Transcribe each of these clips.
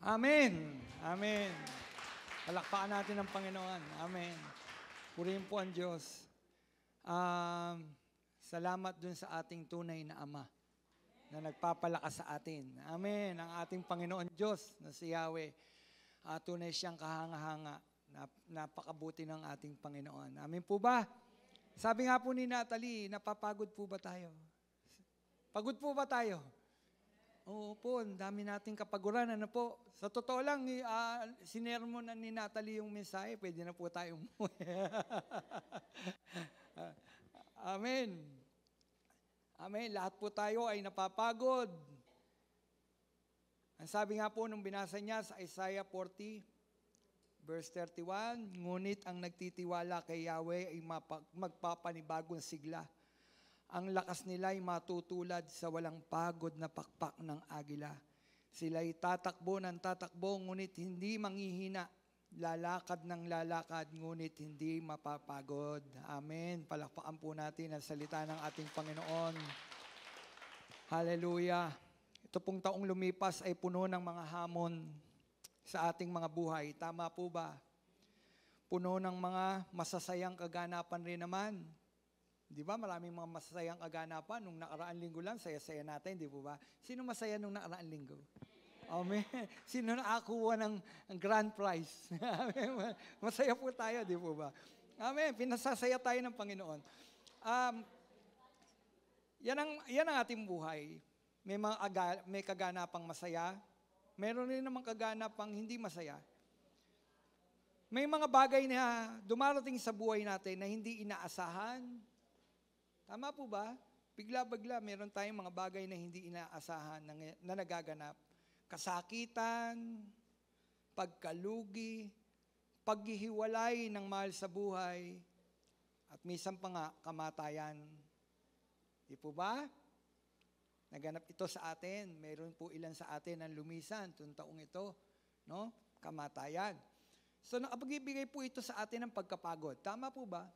Amen. Amen. Palakpakan natin ang Panginoon. Amen. Purihin po ang Diyos. Salamat dun sa ating tunay na Ama na nagpapalakas sa atin. Amen. Ang ating Panginoon Diyos na si Yahweh. Tunay siyang kahanga-hanga. Napakabuti ng ating Panginoon. Amen po ba? Sabi nga po ni Natalie, napapagod po ba tayo? Pagod po ba tayo? Oo po, ang dami nating kapaguran. Ano po? Sa totoo lang, sinermonan ni Natalie yung mensahe, pwede na po tayo umuwi. Amen. Amen. Lahat po tayo ay napapagod. Ang sabi nga po nung binasa niya sa Isaiah 40, verse 31, ngunit ang nagtitiwala kay Yahweh ay magpapanibagong sigla. Ang lakas nila ay matutulad sa walang pagod na pakpak ng agila. Sila'y tatakbo ng tatakbo, ngunit hindi manghihina. Lalakad ng lalakad, ngunit hindi mapapagod. Amen. Palakpakan po natin ang salita ng ating Panginoon. Hallelujah. Ito pong taong lumipas ay puno ng mga hamon sa ating mga buhay. Tama po ba? Puno ng mga masasayang kaganapan rin naman. Di ba? Maraming mga masasayang kaganapan. Nung nakaraan linggo lang, saya-saya natin, di po ba? Sino masaya nung nakaraan linggo? Amen. Sino nakakuha ng grand prize? Masaya po tayo, di po ba? Amen. Pinasasaya tayo ng Panginoon. Yan ang ating buhay. May kaganapang masaya. Meron rin namang kaganapang hindi masaya. May mga bagay na dumarating sa buhay natin na hindi inaasahan. Tama po ba? Bigla-bigla, meron tayong mga bagay na hindi inaasahan na nagaganap. Kasakitan, pagkalugi, paghihiwalay ng mahal sa buhay, at minsan pa nga, kamatayan. Di po ba? Naganap ito sa atin. Meron po ilan sa atin ang lumisan itong taong ito. No? Kamatayan. So nakapag-ibigay po ito sa atin ng pagkapagod. Tama po ba?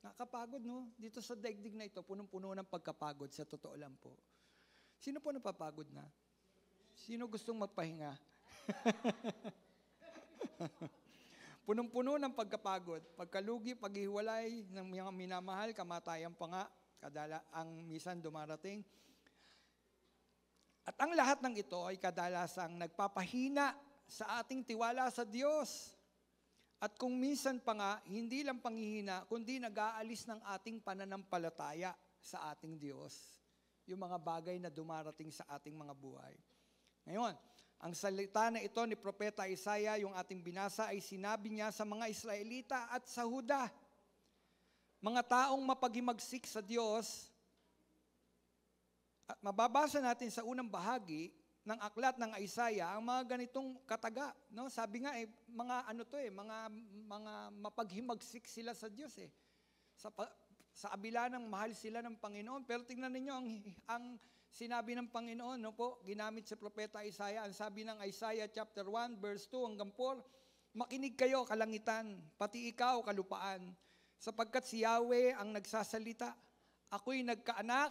Nakakapagod, no? Dito sa daigdig na ito, punong-puno ng pagkapagod, sa totoo lang po. Sino po napapagod na? Sino gustong magpahinga? Punong-puno ng pagkapagod. Pagkalugi, paghiwalay ng mga minamahal, kamatayan pa nga, ang misan dumarating. At ang lahat ng ito ay kadalasang nagpapahina sa ating tiwala sa Diyos. At kung minsan pa nga, hindi lang panghihina, kundi nag-aalis ng ating pananampalataya sa ating Diyos. Yung mga bagay na dumarating sa ating mga buhay. Ngayon, ang salita na ito ni Propeta Isaiah, yung ating binasa, ay sinabi niya sa mga Israelita at sa Huda. Mga taong mapaghimagsik sa Diyos. At mababasa natin sa unang bahagi ng aklat ng Isaiah ang mga ganitong kataga, no? Sabi nga mga mapaghimagsik sila sa Diyos eh. Sa kabila ng mahal sila ng Panginoon, pero tingnan ninyo ang sinabi ng Panginoon, no po, ginamit sa propeta Isaiah. Ang sabi ng Isaiah chapter 1 verse 2 hanggang 4, makinig kayo kalangitan, pati ikaw kalupaan, sapagkat si Yahweh ang nagsasalita. Ako'y nagkaanak,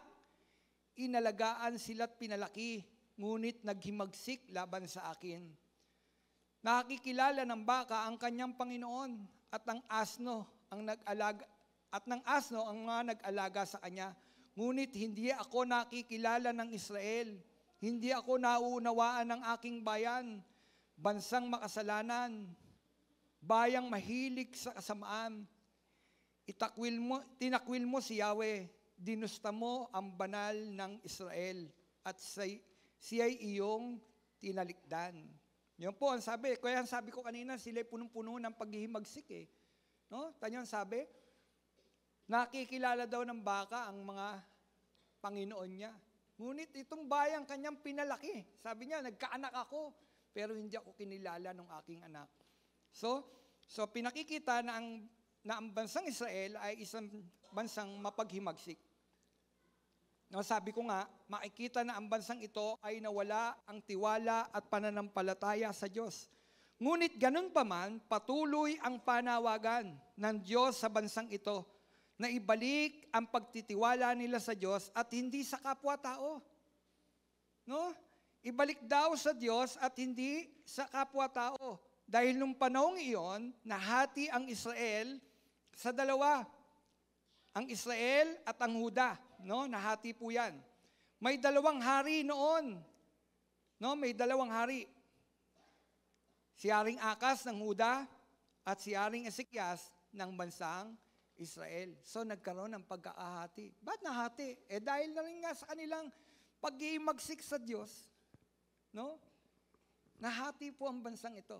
inalagaan sila't pinalaki, ngunit naghimagsik laban sa akin. Nakikilala ng baka ang kanyang Panginoon at ng asno ang mga nag-alaga sa kanya. Ngunit hindi ako nakikilala ng Israel. Hindi ako nauunawaan ng aking bayan. Bansang makasalanan. Bayang mahilig sa kasamaan. Tinakwil mo si Yahweh. Dinusta mo ang banal ng Israel. At siya'y iyong tinalikdan. Yun po ang sabi. Kaya ang sabi ko kanina, sila'y punong-puno ng paghihimagsik eh. No? Tanyo ang sabi, nakikilala daw ng baka ang mga Panginoon niya. Ngunit itong bayang kanyang pinalaki. Sabi niya, nagkaanak ako, pero hindi ako kinilala ng aking anak. So pinakikita na ang bansang Israel ay isang bansang mapaghimagsik. No, sabi ko nga, makikita na ang bansang ito ay nawala ang tiwala at pananampalataya sa Diyos. Ngunit ganun pa man, patuloy ang panawagan ng Diyos sa bansang ito na ibalik ang pagtitiwala nila sa Diyos at hindi sa kapwa-tao. No? ibalik daw sa Diyos at hindi sa kapwa-tao. Dahil nung panahong iyon, nahati ang Israel sa dalawa. Ang Israel at ang Huda. No? Nahati po yan. May dalawang hari noon. No? May dalawang hari. Si Haring Akas ng Huda at si Haring Ezekias ng bansang Israel. So nagkaroon ng pagkakahati. Ba't nahati? Dahil na rin nga sa kanilang pag-iimagsik sa Diyos. No? Nahati po ang bansang ito.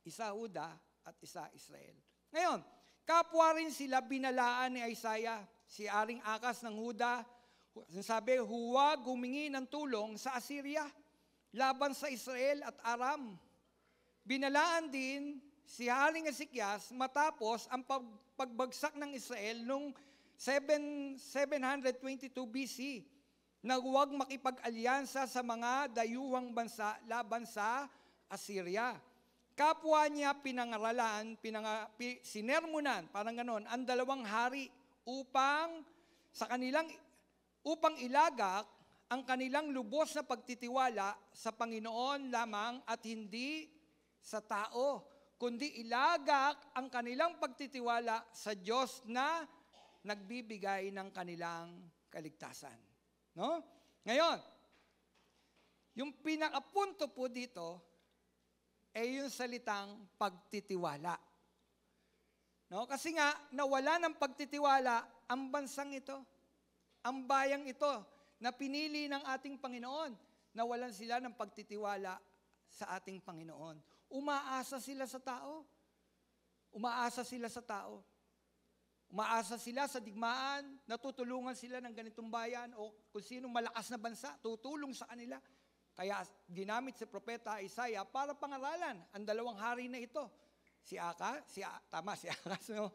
Isa Huda at isa Israel. Ngayon, kapwa rin sila binalaan ni Isaiah. Si Haring Akas ng Huda, sabi, huwag humingi ng tulong sa Assyria laban sa Israel at Aram. Binalaan din si Haring Ezekias matapos ang pagbagsak ng Israel noong 722 BC na huwag makipag-alyansa sa mga dayuhang bansa laban sa Assyria. Kapwa niya pinangaralan, sinermonan, parang ganon, ang dalawang hari upang ilagak ang kanilang lubos na pagtitiwala sa Panginoon lamang at hindi sa tao, kundi ilagak ang kanilang pagtitiwala sa Diyos na nagbibigay ng kanilang kaligtasan. No? Ngayon, yung pinakapunto po dito ay yung salitang pagtitiwala. No? Kasi nga, nawala ng pagtitiwala ang bansang ito, ang bayang ito, na pinili ng ating Panginoon, nawalan sila ng pagtitiwala sa ating Panginoon. Umaasa sila sa tao. Umaasa sila sa tao. Umaasa sila sa digmaan, natutulungan sila ng ganitong bayan o kung sinong malakas na bansa, tutulong sa kanila. Kaya ginamit si Propeta Isaiah para pangaralan ang dalawang hari na ito. Si Akas, no?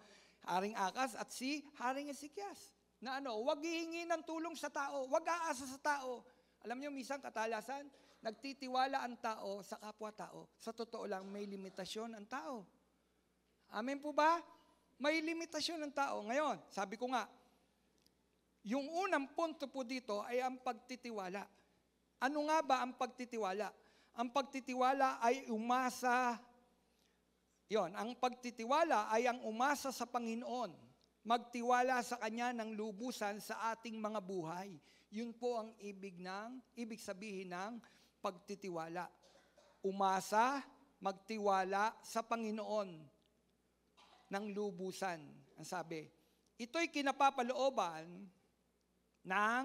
Haring Akas at si Haring Ezekias. Na huwag hihingi ng tulong sa tao, huwag aasa sa tao. Alam niyo, minsan katalasan, nagtitiwala ang tao sa kapwa-tao. Sa totoo lang, may limitasyon ang tao. Amen po ba? May limitasyon ang tao. Ngayon, sabi ko nga, yung unang punto po dito ay ang pagtitiwala. Ano nga ba ang pagtitiwala? Ang pagtitiwala ay umasa. Ang pagtitiwala ay ang umasa sa Panginoon. Magtiwala sa Kanya ng lubusan sa ating mga buhay. Yun po ang ibig sabihin ng pagtitiwala. Umasa, magtiwala sa Panginoon ng lubusan. Ang sabi, ito'y kinapapalooban ng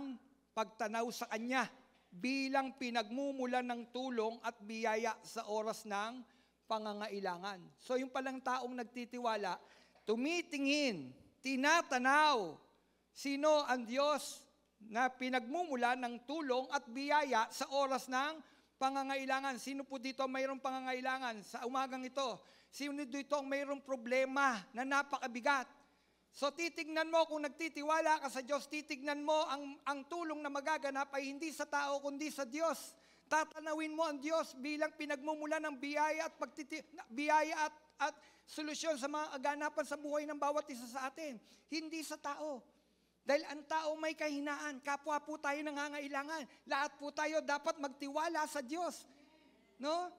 pagtanaw sa Kanya bilang pinagmumulan ng tulong at biyaya sa oras ng pangangailangan. So yung palang taong nagtitiwala, tumitingin, tinatanaw sino ang Diyos na pinagmumula ng tulong at biyaya sa oras ng pangangailangan. Sino po dito mayroong pangangailangan sa umagang ito? Sino dito ang mayroong problema na napakabigat? So titignan mo kung nagtitiwala ka sa Diyos, titignan mo ang tulong na magaganap ay hindi sa tao kundi sa Diyos. Tatanawin mo ang Diyos bilang pinagmumula ng biyaya at solusyon sa mga kaganapan sa buhay ng bawat isa sa atin. Hindi sa tao. Dahil ang tao may kahinaan. Kapwa po tayo nangangailangan. Lahat po tayo dapat magtiwala sa Diyos. No?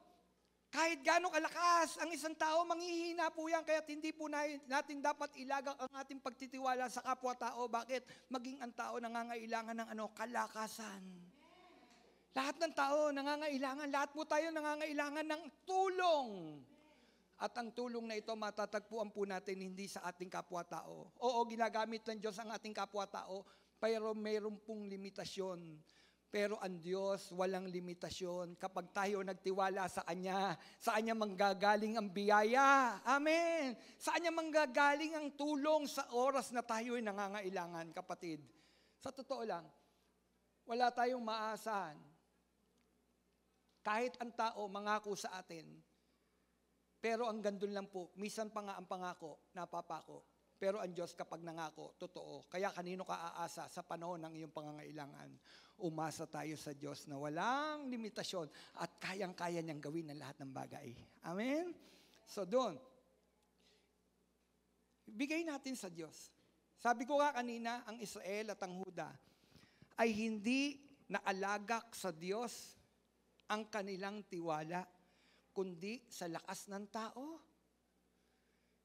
Kahit gaano kalakas ang isang tao, manghihina po yan. Kaya hindi po natin dapat ilagak ang ating pagtitiwala sa kapwa-tao. Bakit? Maging ang tao nangangailangan ng kalakasan. Lahat ng tao nangangailangan. Lahat po tayo nangangailangan ng tulong. At ang tulong na ito matatagpuan po natin hindi sa ating kapwa-tao. Oo, ginagamit ng Diyos ang ating kapwa-tao, pero mayroon pong limitasyon. Pero ang Diyos walang limitasyon. Kapag tayo nagtiwala sa Kanya manggagaling ang biyaya. Amen! Sa Kanya manggagaling ang tulong sa oras na tayo ay nangangailangan, kapatid. Sa totoo lang, wala tayong maasahan. Kahit ang tao mangako sa atin, pero ang gandun lang po, minsan pa nga ang pangako, napapako. Pero ang Diyos kapag nangako, totoo. Kaya kanino ka aasa sa panahon ng iyong pangangailangan? Umasa tayo sa Diyos na walang limitasyon at kayang-kaya niyang gawin ang lahat ng bagay. Amen? So doon, bigay natin sa Diyos. Sabi ko nga kanina, ang Israel at ang Huda ay hindi naalagak sa Diyos ang kanilang tiwala, kundi sa lakas ng tao.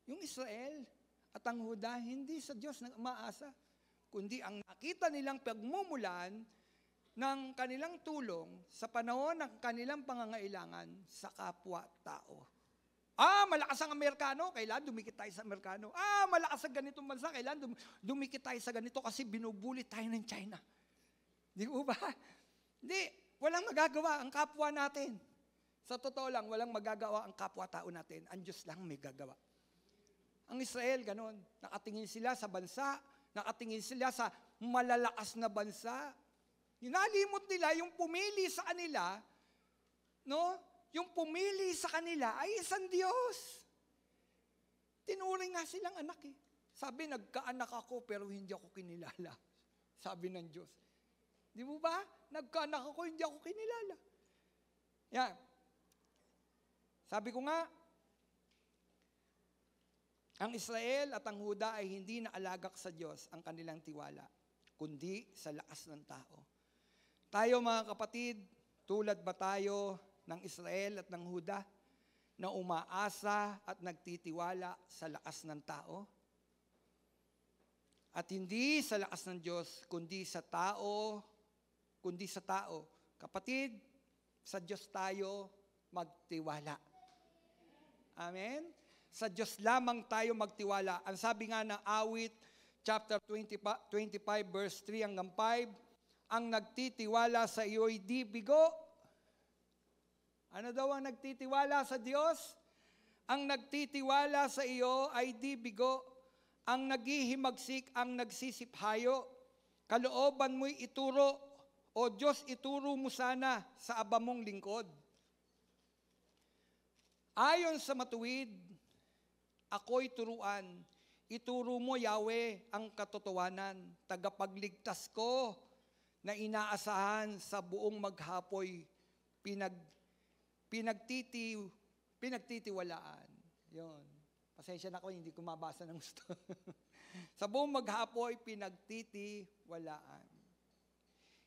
Yung Israel at ang Huda, hindi sa Diyos nang umaasa, kundi ang nakita nilang pagmumulan ng kanilang tulong sa panahon ng kanilang pangangailangan sa kapwa-tao. Malakas ang Amerikano, kailan dumikit tayo sa Amerikano. Malakas ang ganitong bansa, kailan dumikit tayo sa ganito kasi binubuli tayo ng China. Di ba? Hindi, walang magagawa ang kapwa natin. Sa totoo lang, walang magagawa ang kapwa-tao natin. Ang Diyos lang may gagawa. Ang Israel, ganon. Nakatingin sila sa bansa, nakatingin sila sa malalakas na bansa. Inalimot nila yung pumili sa kanila, no? Yung pumili sa kanila ay isang Diyos. Tinuring nga silang anak eh. Sabi, nagkaanak ako pero hindi ako kinilala. Sabi ng Diyos. Di mo ba? Nagkaanak ako, hindi ako kinilala. Yan. Sabi ko nga, ang Israel at ang Huda ay hindi naalagak sa Diyos ang kanilang tiwala, kundi sa lakas ng tao. Tayo mga kapatid, tulad ba tayo ng Israel at ng Huda na umaasa at nagtitiwala sa lakas ng tao? At hindi sa lakas ng Diyos, kundi sa tao, Kapatid, sa Diyos tayo magtiwala. Amen? Sa Diyos lamang tayo magtiwala. Ang sabi nga ng awit, chapter 25, verse 3 hanggang 5, ang nagtitiwala sa iyo'y di bigo. Ano daw ang nagtitiwala sa Diyos? Ang nagtitiwala sa iyo ay di bigo. Ang naghihimagsik, ang nagsisiphayo. Kalooban mo'y ituro, o Diyos, ituro mo sana sa aba mong lingkod. Ayon sa matuwid, ako'y turuan. Ituro mo, Yahweh, ang katotohanan. Tagapagligtas ko na inaasahan sa buong maghapoy pinagtitiwalaan. Yun. Pasensya na ako, hindi ko mabasa ng gusto. Sa buong maghapoy, pinagtitiwalaan.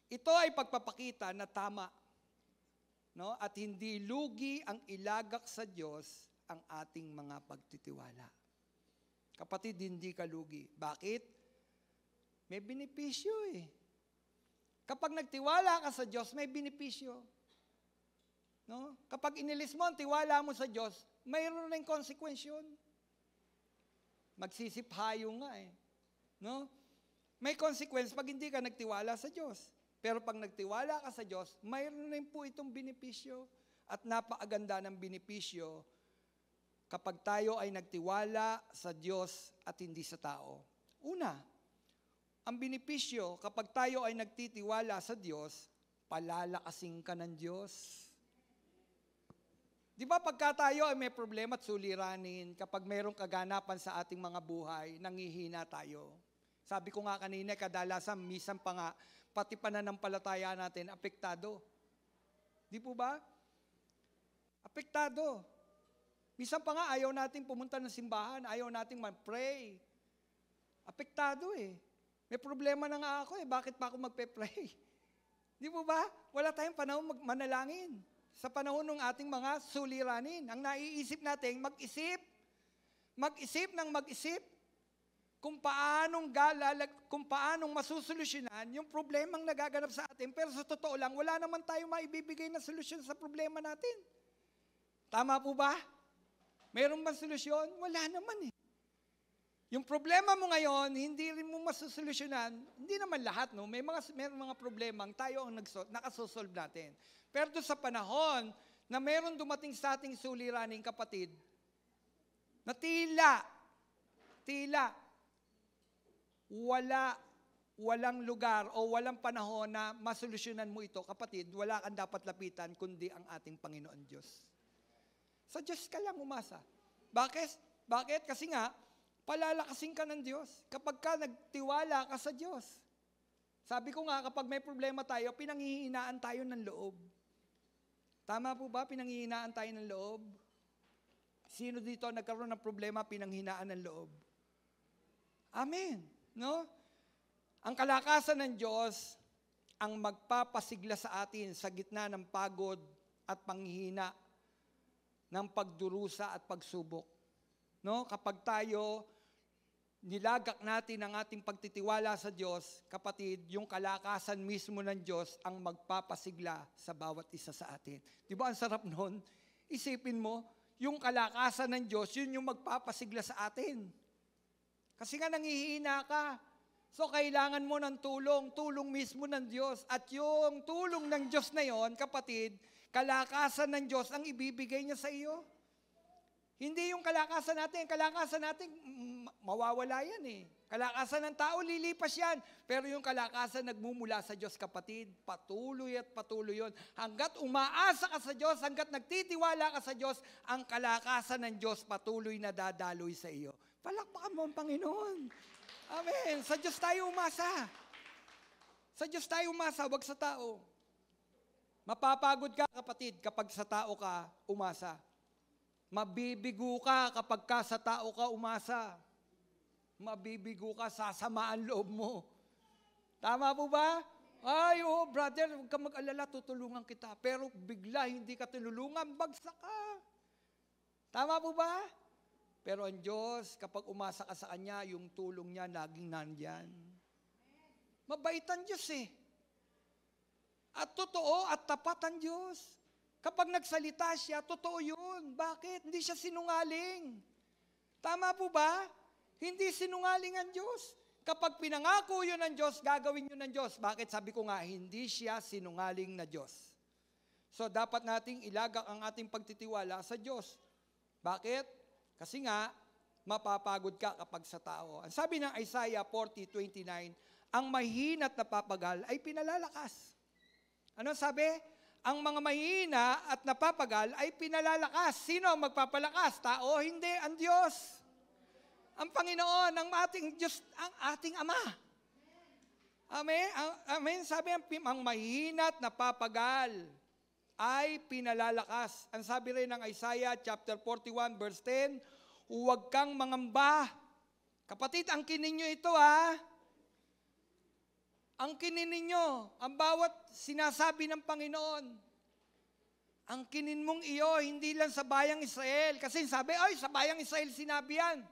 Ito ay pagpapakita na tama, no? At hindi lugi ang ilagak sa Diyos ang ating mga pagtitiwala. Kapatid, hindi ka lugi. Bakit? May benepisyo eh. Kapag nagtiwala ka sa Diyos, may benepisyo. No? Kapag inilis mo ang tiwala mo sa Diyos, mayroon ring konsekwensyon. Magsisiphayo nga eh. No? May consequence pag hindi ka nagtiwala sa Diyos. Pero pag nagtiwala ka sa Diyos, mayroon rin po itong benepisyo. At napakaganda ng benepisyo kapag tayo ay nagtiwala sa Diyos at hindi sa tao. Una, ang benepisyo kapag tayo ay nagtitiwala sa Diyos, palalakasin ka ng Diyos. Di ba pagka tayo ay may problema at suliranin, kapag mayroong kaganapan sa ating mga buhay, nangihina tayo. Sabi ko nga kanina, kadalasan, minsan pa nga, pati pananampalataya natin, apektado. Di po ba? Apektado. Minsan pa nga, ayaw natin pumunta ng simbahan, ayaw natin mag-pray. Apektado eh. May problema na nga ako eh, bakit pa ako magpe-pray? Di po ba? Wala tayong panahon manalangin. Sa panahon ng ating mga suliranin, ang naiisip natin, mag-isip. Mag-isip ng mag-isip kung paanong masusolusyonan yung problemang nagaganap sa atin. Pero sa totoo lang, wala naman tayo maibibigay na solusyon sa problema natin. Tama po ba? Mayroon bang solusyon? Wala naman eh. Yung problema mo ngayon, hindi rin mo masusolusyonan. Hindi naman lahat, no? May mga problemang tayo ang nakasosolve natin. Pero doon sa panahon na meron dumating sa ating suliraning kapatid, na tila, walang lugar o walang panahon na masolusyonan mo ito, kapatid, wala kang dapat lapitan kundi ang ating Panginoon Diyos. Sa Diyos ka lang umasa. Bakit? Kasi nga, palalakasin ka ng Diyos kapag ka nagtiwala ka sa Diyos. Sabi ko nga, kapag may problema tayo, pinanghihinaan tayo ng loob. Tama po ba? Pinanghihinaan tayo ng loob. Sino dito nagkaroon ng problema, pinanghinaan ng loob? Amen. No? Ang kalakasan ng Diyos ang magpapasigla sa atin sa gitna ng pagod at panghihina, ng pagdurusa at pagsubok. No? Kapag tayo nilagak natin ang ating pagtitiwala sa Diyos, kapatid, yung kalakasan mismo ng Diyos ang magpapasigla sa bawat isa sa atin. Di ba ang sarap nun? Isipin mo, yung kalakasan ng Diyos, yun yung magpapasigla sa atin. Kasi nga nangihina ka. So kailangan mo ng tulong mismo ng Diyos. At yung tulong ng Diyos na yon, kapatid, kalakasan ng Diyos ang ibibigay niya sa iyo. Hindi yung kalakasan natin mawawala yan eh. Kalakasan ng tao, lilipas yan. Pero yung kalakasan nagmumula sa Diyos, kapatid, patuloy at patuloy yun. Hanggat umaasa ka sa Diyos, hanggat nagtitiwala ka sa Diyos, ang kalakasan ng Diyos patuloy na dadaloy sa iyo. Palakpakan mo ang Panginoon. Amen. Sa Diyos tayo umasa. Sa Diyos tayo umasa, wag sa tao. Mapapagod ka, kapatid, kapag sa tao ka umasa. Mabibigo ka kapag ka sa tao ka umasa. Mabibigo ka, sasamaan loob mo. Tama po ba? Ay, brother, huwag ka mag-alala, tutulungan kita. Pero bigla hindi ka tinulungan, bagsak ka. Tama po ba? Pero ang Diyos, kapag umasa ka sa Kanya, yung tulong niya laging nandyan. Mabait ang Diyos eh. At totoo at tapat ang Diyos. Kapag nagsalita siya, totoo yun. Bakit? Hindi siya sinungaling. Tama po ba? Hindi sinungaling ang Diyos. Kapag pinangako yun ng Diyos, gagawin yun ng Diyos. Bakit? Sabi ko nga, hindi siya sinungaling na Diyos. So, dapat nating ilagak ang ating pagtitiwala sa Diyos. Bakit? Kasi nga, mapapagod ka kapag sa tao. Ang sabi ng Isaiah 40:29, ang mahina at napapagal ay pinalalakas. Ano sabi? Ang mga mahina at napapagal ay pinalalakas. Sino ang magpapalakas? Tao? Hindi, ang Diyos. Ang Panginoon, ang ating Diyos, ang ating Ama. Amen? Amen? Sabi, ang mahina at napapagal ay pinalalakas. Ang sabi rin ng Isaiah chapter 41 verse 10, huwag kang mangamba. Kapatid, angkinin nyo ito Angkinin ninyo ang bawat sinasabi ng Panginoon. Angkinin mong iyo, hindi lang sa bayang Israel. Kasi sabi, ay, sa bayang Israel sinabi yan.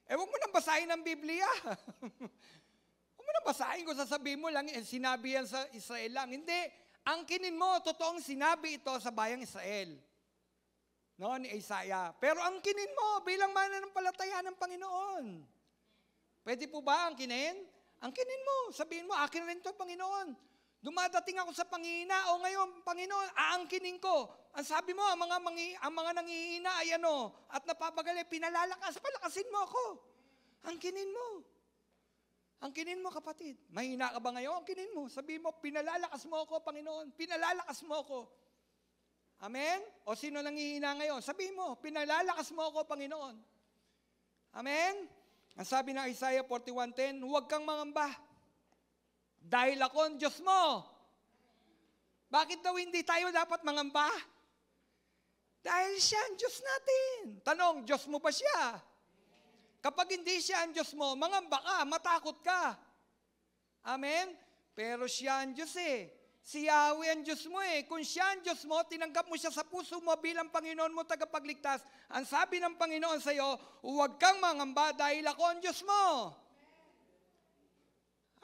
Huwag mo nang basahin ang Biblia. Huwag mo nang basahin kung sasabihin mo lang, sinabi yan sa Israel lang. Hindi, angkinin mo, totoong sinabi ito sa bayang Israel. No, ni Isaiah. Pero angkinin mo bilang mananampalataya ng Panginoon. Pwede po ba angkinin? Angkinin mo, sabihin mo, akin rin ito, Panginoon. Dumadating ako sa panghihina, o ngayon, Panginoon, aangkinin ko. Ang sabi mo, ang mga nanghihina ay at napapagal, pinalalakas, palakasin mo ako. Angkinin mo. Angkinin mo, kapatid. Mahina ka ba ngayon? Angkinin mo. Sabihin mo, pinalalakas mo ako, Panginoon. Pinalalakas mo ako. Amen? O sino nanghihina ngayon? Sabihin mo, pinalalakas mo ako, Panginoon. Amen? Ang sabi ng Isaiah 41:10, huwag kang mangamba. Dahil ako ang Diyos mo. Bakit daw hindi tayo dapat mangamba? Dahil siya ang Diyos natin. Tanong, Diyos mo ba siya? Kapag hindi siya ang Diyos mo, mangamba ka, matakot ka. Amen? Pero siya ang Diyos eh. Si Yahweh ang Diyos mo eh. Kung siya ang Diyos mo, tinanggap mo siya sa puso mo bilang Panginoon mo tagapagligtas. Ang sabi ng Panginoon sa iyo, huwag kang mangamba dahil ako ang Diyos mo.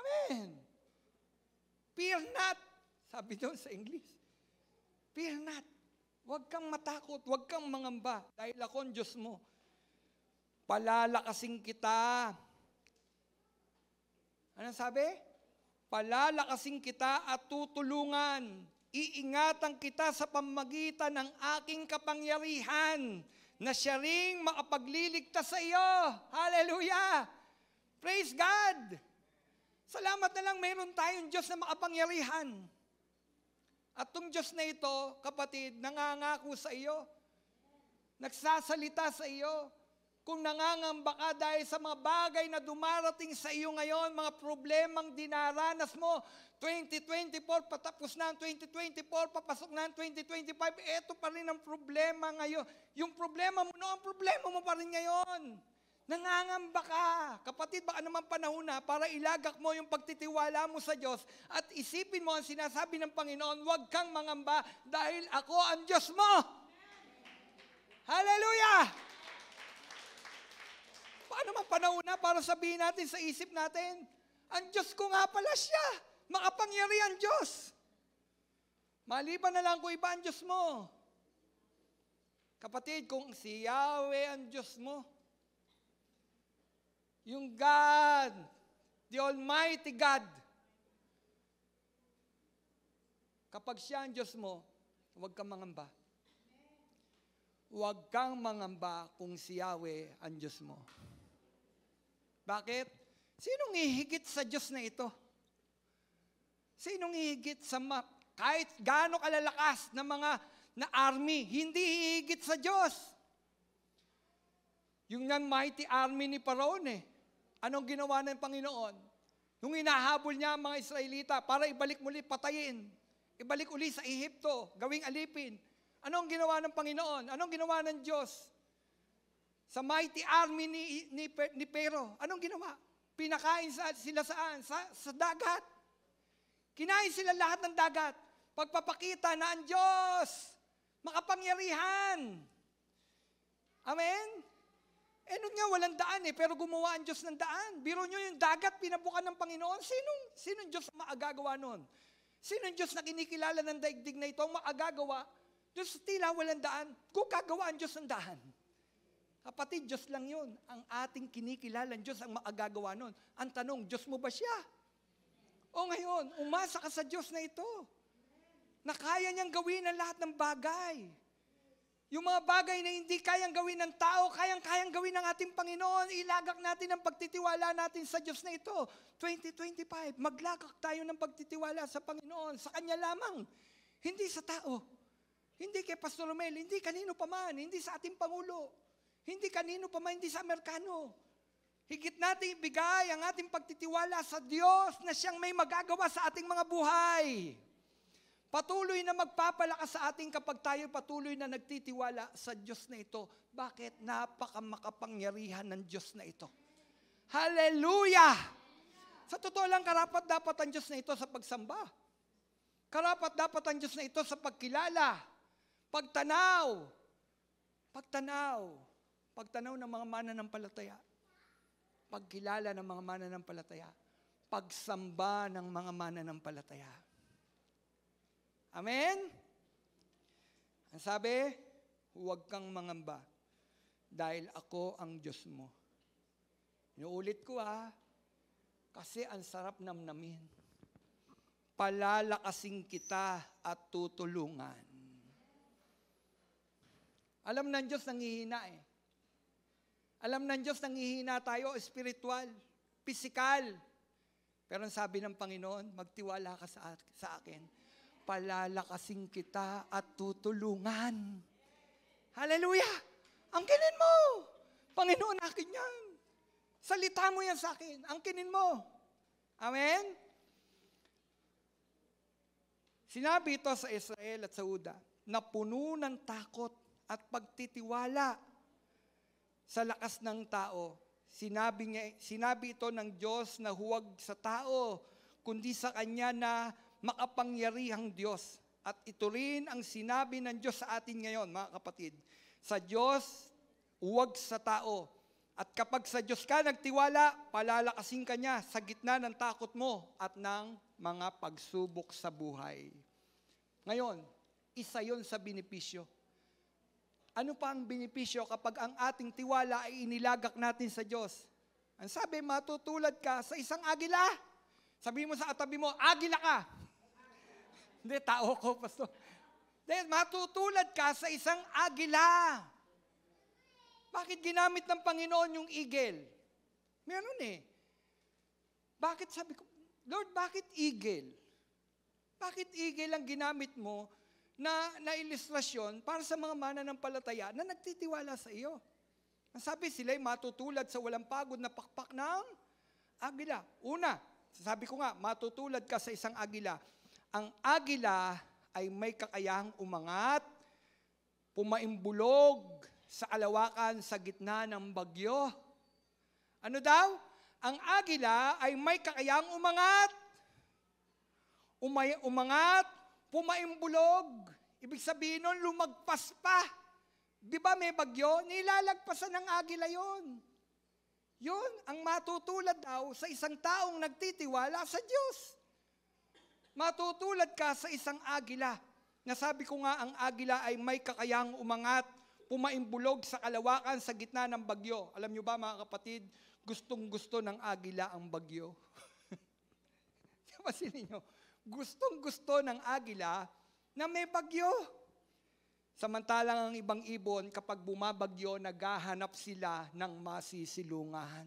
Amen. Fear not. Sabi doon sa English. Fear not. Huwag kang matakot, huwag kang mangamba dahil ako ang Diyos mo. Palalakasin kita. Anong sabi? Palalakasin kita at tutulungan. Iingatan kita sa pamamagitan ng aking kapangyarihan na siya ring makapagliligtas sa iyo. Hallelujah! Praise God! Salamat na lang mayroon tayong Diyos na makapangyarihan. At itong Diyos na ito, kapatid, nangangako sa iyo. Nagsasalita sa iyo. Kung nangangamba ka dahil sa mga bagay na dumarating sa iyo ngayon, mga problemang dinaranas mo, 2024, patapos na ang 2024, papasok na ang 2025, eto pa rin ang problema ngayon. Yung problema mo noon, problema mo pa rin ngayon. Nangangamba ka. Kapatid, baka naman panahon na para ilagak mo yung pagtitiwala mo sa Diyos at isipin mo ang sinasabi ng Panginoon, huwag kang mangamba dahil ako ang Diyos mo. Hallelujah! Paano naman panahon na para sabihin natin sa isip natin, ang Diyos ko nga pala siya. Makapangyarihan Diyos. Maliban na lang kung iba ang Diyos mo. Kapatid, kung si Yahweh ang Diyos mo, yung God, the Almighty God, kapag siya ang Diyos mo, huwag kang mangamba. Huwag kang mangamba kung si Yahweh ang Diyos mo. Bakit? Sinong hihigit sa Diyos na ito? Sinong hihigit sa kahit gaano kalalakas na mga na army, hindi hihigit sa Diyos. Yung mighty army ni Paraon Anong ginawa ng Panginoon? Nung hinahabol niya ang mga Israelita para ibalik muli, patayin. Ibalik uli sa Ehipto, gawing alipin. Anong ginawa ng Panginoon? Anong ginawa ng Diyos? Sa mighty army ni Pero, anong ginawa? Pinakain sila saan? Sa dagat. Kinain sila lahat ng dagat. Pagpapakita na ang Diyos, makapangyarihan. Amen? Nun nga, walang daan pero gumawa ang Diyos ng daan. Biro nyo yung dagat, pinabukan ng Panginoon. Sinong Diyos maagagawa nun? Sinong Diyos na kinikilala ng daigdig na ito ang maagagawa? Diyos tila walang daan. Kung kagawa ang Diyos ng daan. Kapatid, Diyos lang yun. Ang ating kinikilalang Diyos ang maagagawa nun. Ang tanong, Diyos mo ba siya? O ngayon, umasa ka sa Diyos na ito. Na kaya niyang gawin ang lahat ng bagay. Yung mga bagay na hindi kayang gawin ng tao, kayang gawin ng ating Panginoon. Ilagak natin ang pagtitiwala natin sa Diyos na ito. 2025, maglagak tayo ng pagtitiwala sa Panginoon, sa Kanya lamang. Hindi sa tao. Hindi kay Pastor Romel, hindi kanino pa man, hindi sa ating Pangulo. Hindi kanino pa man, hindi sa Amerikano. Higit natin ibigay ang ating pagtitiwala sa Diyos na siyang may magagawa sa ating mga buhay. Patuloy na magpapalakas sa ating kapag tayo patuloy na nagtitiwala sa Diyos na ito. Bakit? Napakamakapangyarihan ng Diyos na ito. Hallelujah! Sa totoo lang, karapat dapat ang Diyos na ito sa pagsamba. Karapat dapat ang Diyos na ito sa pagkilala, pagtanaw. Pagtanaw ng mga mananampalataya. Pagkilala ng mga mananampalataya. Pagsamba ng mga mananampalataya. Amen? Ang sabi, huwag kang mangamba dahil ako ang Diyos mo. Inuulit ko kasi ang sarap namnamin. Palalakasin kita at tutulungan. Alam ng Diyos nanghihina Alam ng Diyos nanghihina tayo, spiritual, physical. Pero ang sabi ng Panginoon, magtiwala ka sa akin. Palalakasin kita at tutulungan. Hallelujah! Angkinin mo! Panginoon, akin yan. Salita mo yan sa akin. Angkinin mo. Amen? Sinabi ito sa Israel at sa Juda, na puno ng takot at pagtitiwala sa lakas ng tao. Sinabi ito ng Diyos na huwag sa tao, kundi sa Kanya na makapangyarihang Diyos. At ito rin ang sinabi ng Diyos sa atin ngayon, mga kapatid. Sa Diyos, huwag sa tao. At kapag sa Diyos ka nagtiwala, palalakasin ka niya sa gitna ng takot mo at ng mga pagsubok sa buhay. Ngayon, isa yon sa benepisyo. Ano pa ang benepisyo kapag ang ating tiwala ay inilagak natin sa Diyos? Ang sabi, matutulad ka sa isang agila. Sabi mo sa katabi mo, agila ka. Hindi, tao ko, pastor. Dahil matutulad ka sa isang agila. Bakit ginamit ng Panginoon yung eagle? Meron Bakit sabi ko, Lord, bakit eagle? Bakit eagle ang ginamit mo na ilustrasyon para sa mga mananampalataya na nagtitiwala sa iyo? Ang sabi, sila'y matutulad sa walang pagod na pakpak ng agila. Una, sabi ko nga, matutulad ka sa isang agila. Ang agila ay may kakayahang umangat, pumaimbulog sa kalawakan sa gitna ng bagyo. Ano daw? Ang agila ay may kakayang umangat. Umangat, pumaimbulog. Ibig sabihin nun, lumagpas pa. Di ba may bagyo? Nilalagpasan ng agila yon. Yun ang matutulad daw sa isang taong nagtitiwala sa Diyos. Matutulad ka sa isang agila. Nasabi ko nga, ang agila ay may kakayang umangat, pumaimbulog sa kalawakan sa gitna ng bagyo. Alam nyo ba mga kapatid, gustong-gusto ng agila ang bagyo. Pansinin nyo, gustong-gusto ng agila na may bagyo. Samantalang ang ibang ibon, kapag bumabagyo, naghahanap sila ng masisilungan.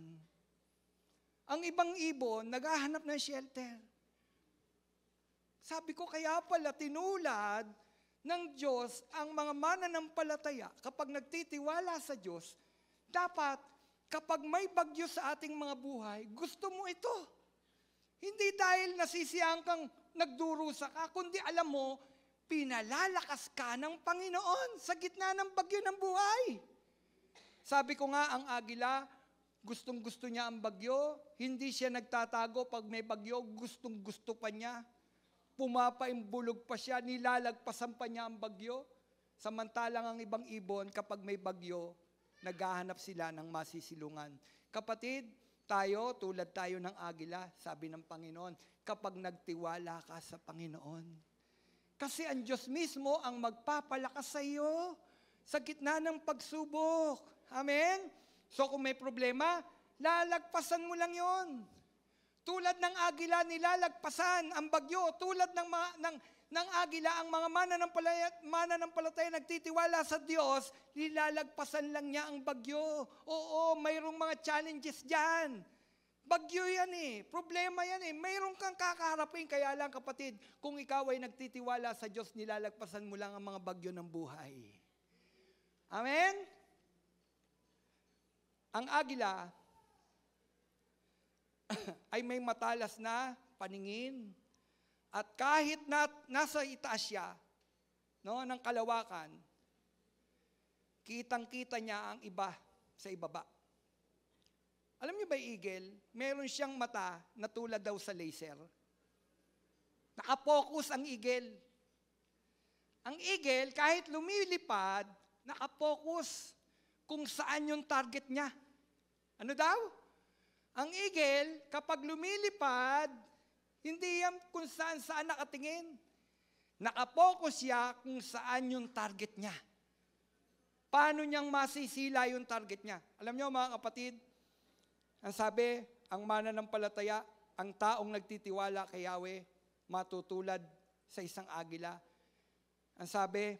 Ang ibang ibon, naghahanap ng shelter. Sabi ko, kaya pala tinulad ng Diyos ang mga mananampalataya kapag nagtitiwala sa Diyos, dapat kapag may bagyo sa ating mga buhay, gusto mo ito. Hindi dahil nasisiyang kang nagdurusa ka, kundi alam mo, pinalalakas ka ng Panginoon sa gitna ng bagyo ng buhay. Sabi ko nga, ang agila, gustong-gusto niya ang bagyo, hindi siya nagtatago pag may bagyo, gustong-gusto pa niya. Pumapaimbulog pa siya, nilalagpasan pa niya ang bagyo. Samantalang ang ibang ibon, kapag may bagyo, naghahanap sila ng masisilungan. Kapatid, tulad tayo ng agila, sabi ng Panginoon, kapag nagtiwala ka sa Panginoon. Kasi ang Diyos mismo ang magpapalakas sa iyo sa gitna ng pagsubok. Amen? So kung may problema, lalagpasan mo lang yon. Tulad ng agila, nilalagpasan ang bagyo. Tulad ng agila, ang mga mananampalataya nagtitiwala sa Diyos, nilalagpasan lang niya ang bagyo. Oo, mayroong mga challenges dyan. Bagyo yan problema yan mayroong kang kakaharapin. Kaya lang kapatid, kung ikaw ay nagtitiwala sa Diyos, nilalagpasan mo lang ang mga bagyo ng buhay. Amen? Ang agila ay may matalas na paningin. At kahit nasa itaas siya, ng kalawakan, kitang-kita niya ang iba sa ibaba. Alam niyo ba, eagle, meron siyang mata na tulad daw sa laser. Nakapokus ang eagle. Ang eagle, kahit lumilipad, nakapokus kung saan yung target niya. Ano daw? Ang eagle, kapag lumilipad, hindi yan kung saan nakatingin. Nakapokus siya kung saan yung target niya. Paano niyang masisila yung target niya? Alam niyo mga kapatid, ang sabi, ang mananampalataya, ang taong nagtitiwala kay Yahweh, matutulad sa isang agila. Ang sabi,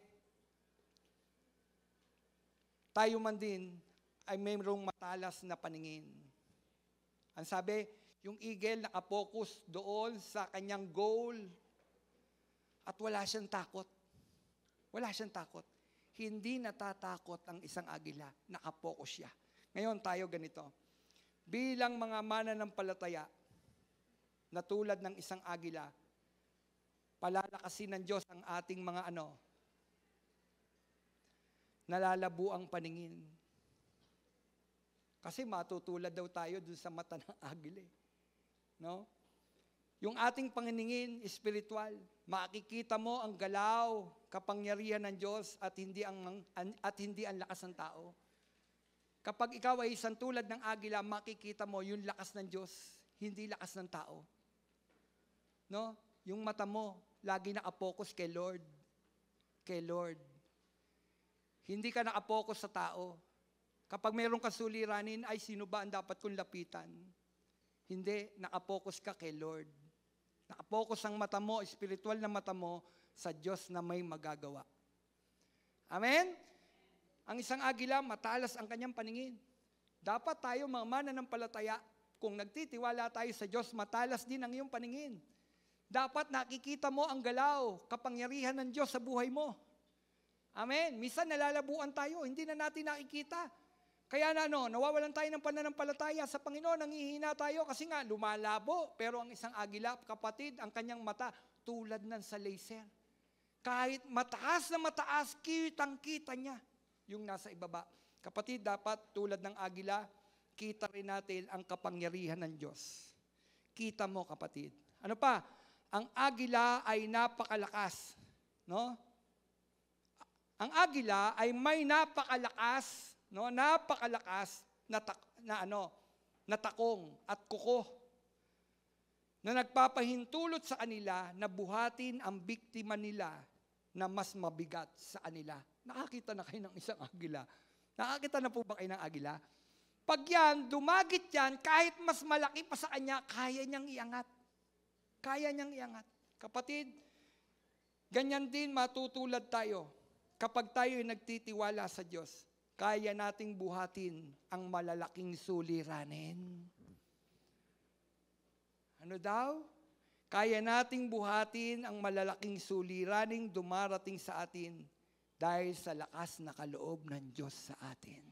tayo man din ay mayroong matalas na paningin. Ang sabi, yung eagle nakapokus doon sa kanyang goal at wala siyang takot. Wala siyang takot. Hindi natatakot ang isang agila. Nakapokus siya. Ngayon tayo ganito. Bilang mga mananampalataya na tulad ng isang agila, palalakasin ng Diyos ang ating mga nalalabo ang paningin. Kasi matutulad daw tayo dun sa mata ng agila. No? Yung ating paningin espiritual, makikita mo ang galaw, kapangyarihan ng Diyos at hindi ang lakas ng tao. Kapag ikaw ay isang tulad ng agila, makikita mo yung lakas ng Diyos, hindi lakas ng tao. No? Yung mata mo, lagi nakapokus kay Lord. Kay Lord. Hindi ka nakapokus sa tao. Kapag mayroong kasuliranin, ay sino ba ang dapat kong lapitan? Hindi, nakapokus ka kay Lord. Nakapokus ang mata mo, espiritual na mata mo, sa Diyos na may magagawa. Amen? Ang isang agila, matalas ang kanyang paningin. Dapat tayo mga mananampalataya, kung nagtitiwala tayo sa Diyos, matalas din ang iyong paningin. Dapat nakikita mo ang galaw, kapangyarihan ng Diyos sa buhay mo. Amen. Minsan nalalabuan tayo, hindi na natin nakikita. Kaya nawawalan tayo ng pananampalataya sa Panginoon, nangihina tayo kasi nga lumalabo. Pero ang isang agila, kapatid, ang kanyang mata, tulad ng sa laser. Kahit mataas na mataas, kitang-kita niya yung nasa ibaba. Kapatid, dapat tulad ng agila, kita rin natin ang kapangyarihan ng Diyos. Kita mo, kapatid. Ano pa? Ang agila ay napakalakas. No? Ang agila ay may napakalakas, no? Napakalakas na takong at kuko na nagpapahintulot sa kanila na buhatin ang biktima nila na mas mabigat sa kanila. Nakakita na kayo ng isang agila? Nakakita na po ba kayo ng agila? Pag yan, dumagit yan, kahit mas malaki pa sa kanya, kaya niyang iangat. Kaya niyang iangat. Kapatid, ganyan din matutulad tayo. Kapag tayo ay nagtitiwala sa Diyos, kaya nating buhatin ang malalaking suliranin. Ano daw? Kaya nating buhatin ang malalaking suliraning dumarating sa atin dahil sa lakas na kaloob ng Diyos sa atin.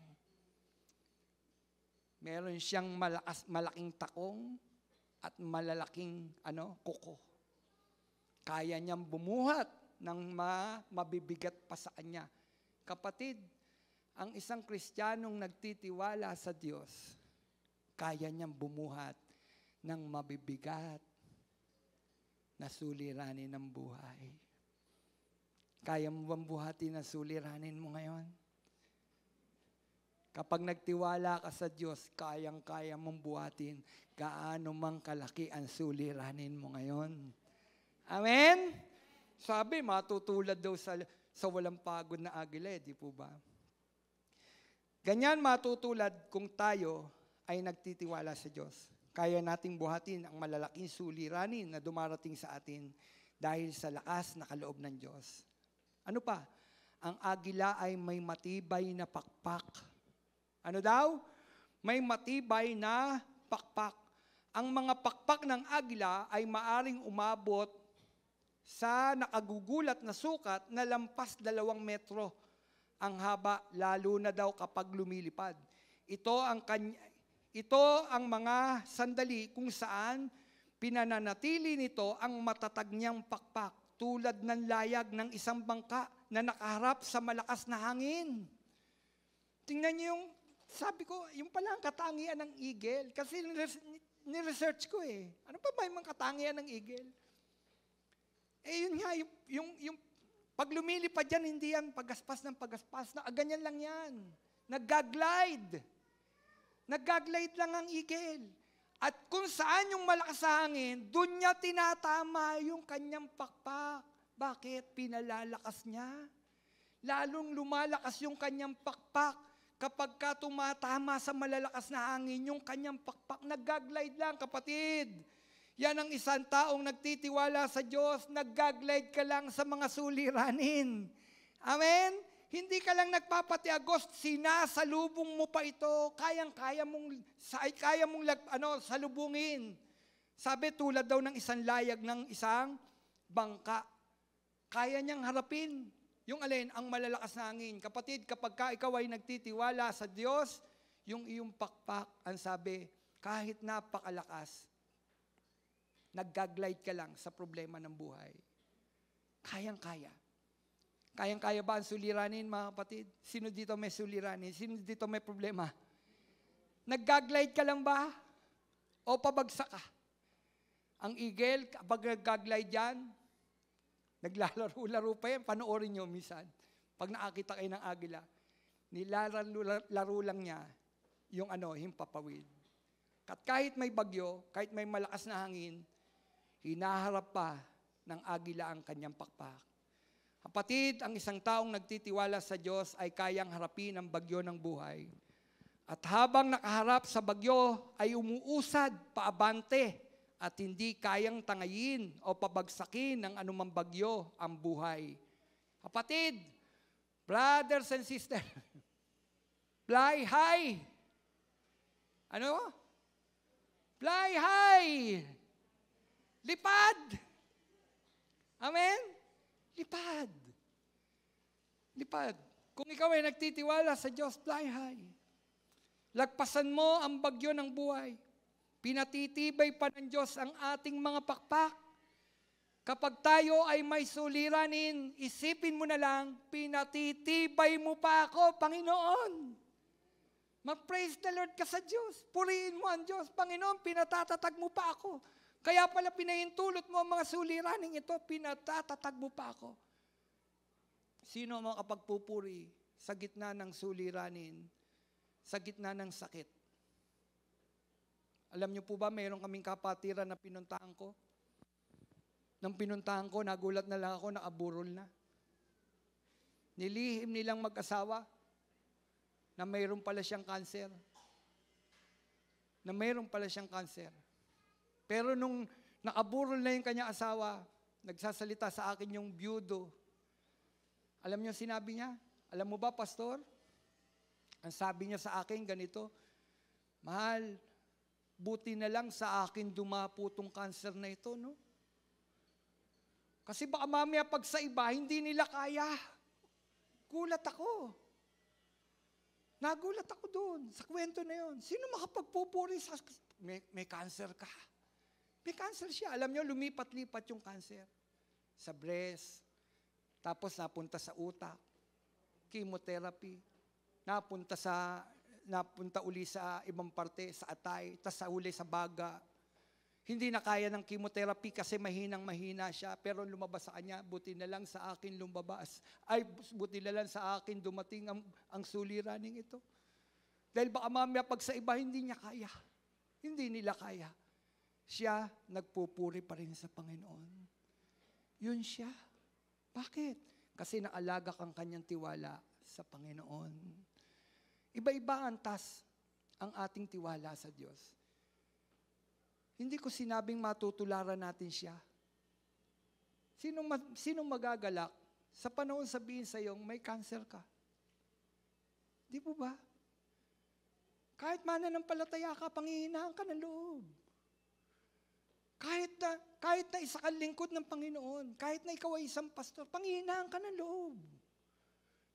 Meron siyang malaking takong at malalaking kuko. Kaya niyang bumuhat ng mabibigat pa sa kanya. Kapatid, ang isang Kristiyanong nagtitiwala sa Diyos, kaya niyang bumuhat ng mabibigat na suliranin ng buhay. Kaya mo bang buhatin ang suliranin mo ngayon? Kapag nagtiwala ka sa Diyos, kayang-kaya mong buhatin gaano mang kalaki ang suliranin mo ngayon. Amen? Sabi, matutulad daw sa walang pagod na agila, di po ba? Ganyan matutulad kung tayo ay nagtitiwala sa Diyos. Kaya nating buhatin ang malalaking suliranin na dumarating sa atin dahil sa lakas na kaloob ng Diyos. Ano pa? Ang agila ay may matibay na pakpak. Ano daw? May matibay na pakpak. Ang mga pakpak ng agila ay maaring umabot sa nakagugulat na sukat na lampas 2 metro ang haba, lalo na daw kapag lumilipad. Ito ang mga sandali kung saan pinananatili nito ang matatag niyang pakpak tulad ng layag ng isang bangka na nakaharap sa malakas na hangin. Tingnan niyo yung, sabi ko, yung pala ang katangian ng eagle. Kasi ni-research ko eh. Ano pa ba yung mga katangian ng eagle? Eh yun nga, yung pag lumilipad yan, hindi yan pagaspas ng pagaspas. Ganyan lang yan. Nag-glide. Nag-glide lang ang eagle. At kung saan yung malakas sa hangin, doon niya tinatama yung kanyang pakpak. Bakit? Pinalalakas niya. Lalong lumalakas yung kanyang pakpak. Kapag ka tumatama sa malalakas na hangin, yung kanyang pakpak, nag-glide lang, kapatid. Yan ang isang taong nagtitiwala sa Diyos, nag-glide ka lang sa mga suliranin. Amen? Hindi ka lang nagpapatiagos, sinasalubong mo pa ito, kaya mong salubungin. Sabi, tulad daw ng isang layag ng isang bangka. Kaya niyang harapin. Yung alin, ang malalakas na hangin. Kapatid, kapag ikaw ay nagtitiwala sa Diyos, yung iyong pakpak, ang sabi, kahit napakalakas, nag-glide ka lang sa problema ng buhay. Kayang-kaya. Kayang-kaya ba ang suliranin, mga kapatid? Sino dito may suliranin? Sino dito may problema? Nag-glide ka lang ba? O pabagsak ka? Ang eagle, kapag nag-glide yan, naglalaro-laro pa yan, panoorin nyo minsan. Pag nakakita kayo ng agila, nilalaro lang niya yung himpapawid. At kahit may bagyo, kahit may malakas na hangin, hinaharap pa ng agila ang kanyang pakpak. Kapatid, ang isang taong nagtitiwala sa Diyos ay kayang harapin ang bagyo ng buhay. At habang nakaharap sa bagyo, ay umuusad paabante at hindi kayang tangayin o pabagsakin ng anumang bagyo ang buhay. Kapatid, brothers and sisters, fly high. Ano? Fly high. Lipad. Amen? Lipad. Lipad. Kung ikaw ay nagtitiwala sa Diyos, fly high. Lagpasan mo ang bagyo ng buhay. Pinatitibay pa ng Diyos ang ating mga pakpak. Kapag tayo ay may suliranin, isipin mo na lang, pinatitibay mo pa ako, Panginoon. Mag-praise the Lord ka sa Diyos. Purihin mo ang Diyos. Panginoon, pinatatatag mo pa ako. Kaya pala pinahintulot mo ang mga suliraning ito, pinatatatag mo pa ako. Sino ang makapagpupuri sa gitna ng suliranin, sa gitna ng sakit? Alam niyo po ba, mayroon kaming kapatiran na pinuntahan ko? Nang pinuntahan ko, nagulat na lang ako, nakaburol na. Nilihim nilang mag-asawa na mayroon pala siyang cancer. Na mayroon pala siyang cancer. Pero nung nakaburol na yung kanyang asawa, nagsasalita sa akin yung byudo. Alam niyo sinabi niya? Alam mo ba, pastor? Ang sabi niya sa akin ganito, mahal, buti na lang sa akin dumapo tong cancer na ito, no? Kasi baka mamaya pag sa iba, hindi nila kaya. Gulat ako. Nagulat ako doon sa kwento na yun. Sino makapagpupuri sa... May cancer ka. May cancer siya. Alam niyo, lumipat-lipat yung cancer. Sa breast. Tapos napunta sa utak. Chemotherapy. Napunta uli sa ibang parte, sa atay. Tapos sa uli sa baga. Hindi na kaya ng chemotherapy kasi mahinang-mahina siya. Pero lumabas sa kanya, buti na lang sa akin lumabas. Ay, buti na lang sa akin dumating ang suliraning ito. Dahil baka mamaya pag sa iba, hindi niya kaya. Hindi nila kaya. Siya, nagpupuri pa rin sa Panginoon. Yun siya. Bakit? Kasi naalaga kang kanyang tiwala sa Panginoon. Iba-iba antas ang ating tiwala sa Diyos. Hindi ko sinabing matutularan natin siya. Sinong magagalak sa panahon sabihin sa iyong may cancer ka? Di po ba? Kahit mananampalataya ka, panghihinaan ka ng loob. Kahit na isa kang lingkod ng Panginoon, kahit na ikaw ay isang pastor, panghihinaan ka ng loob.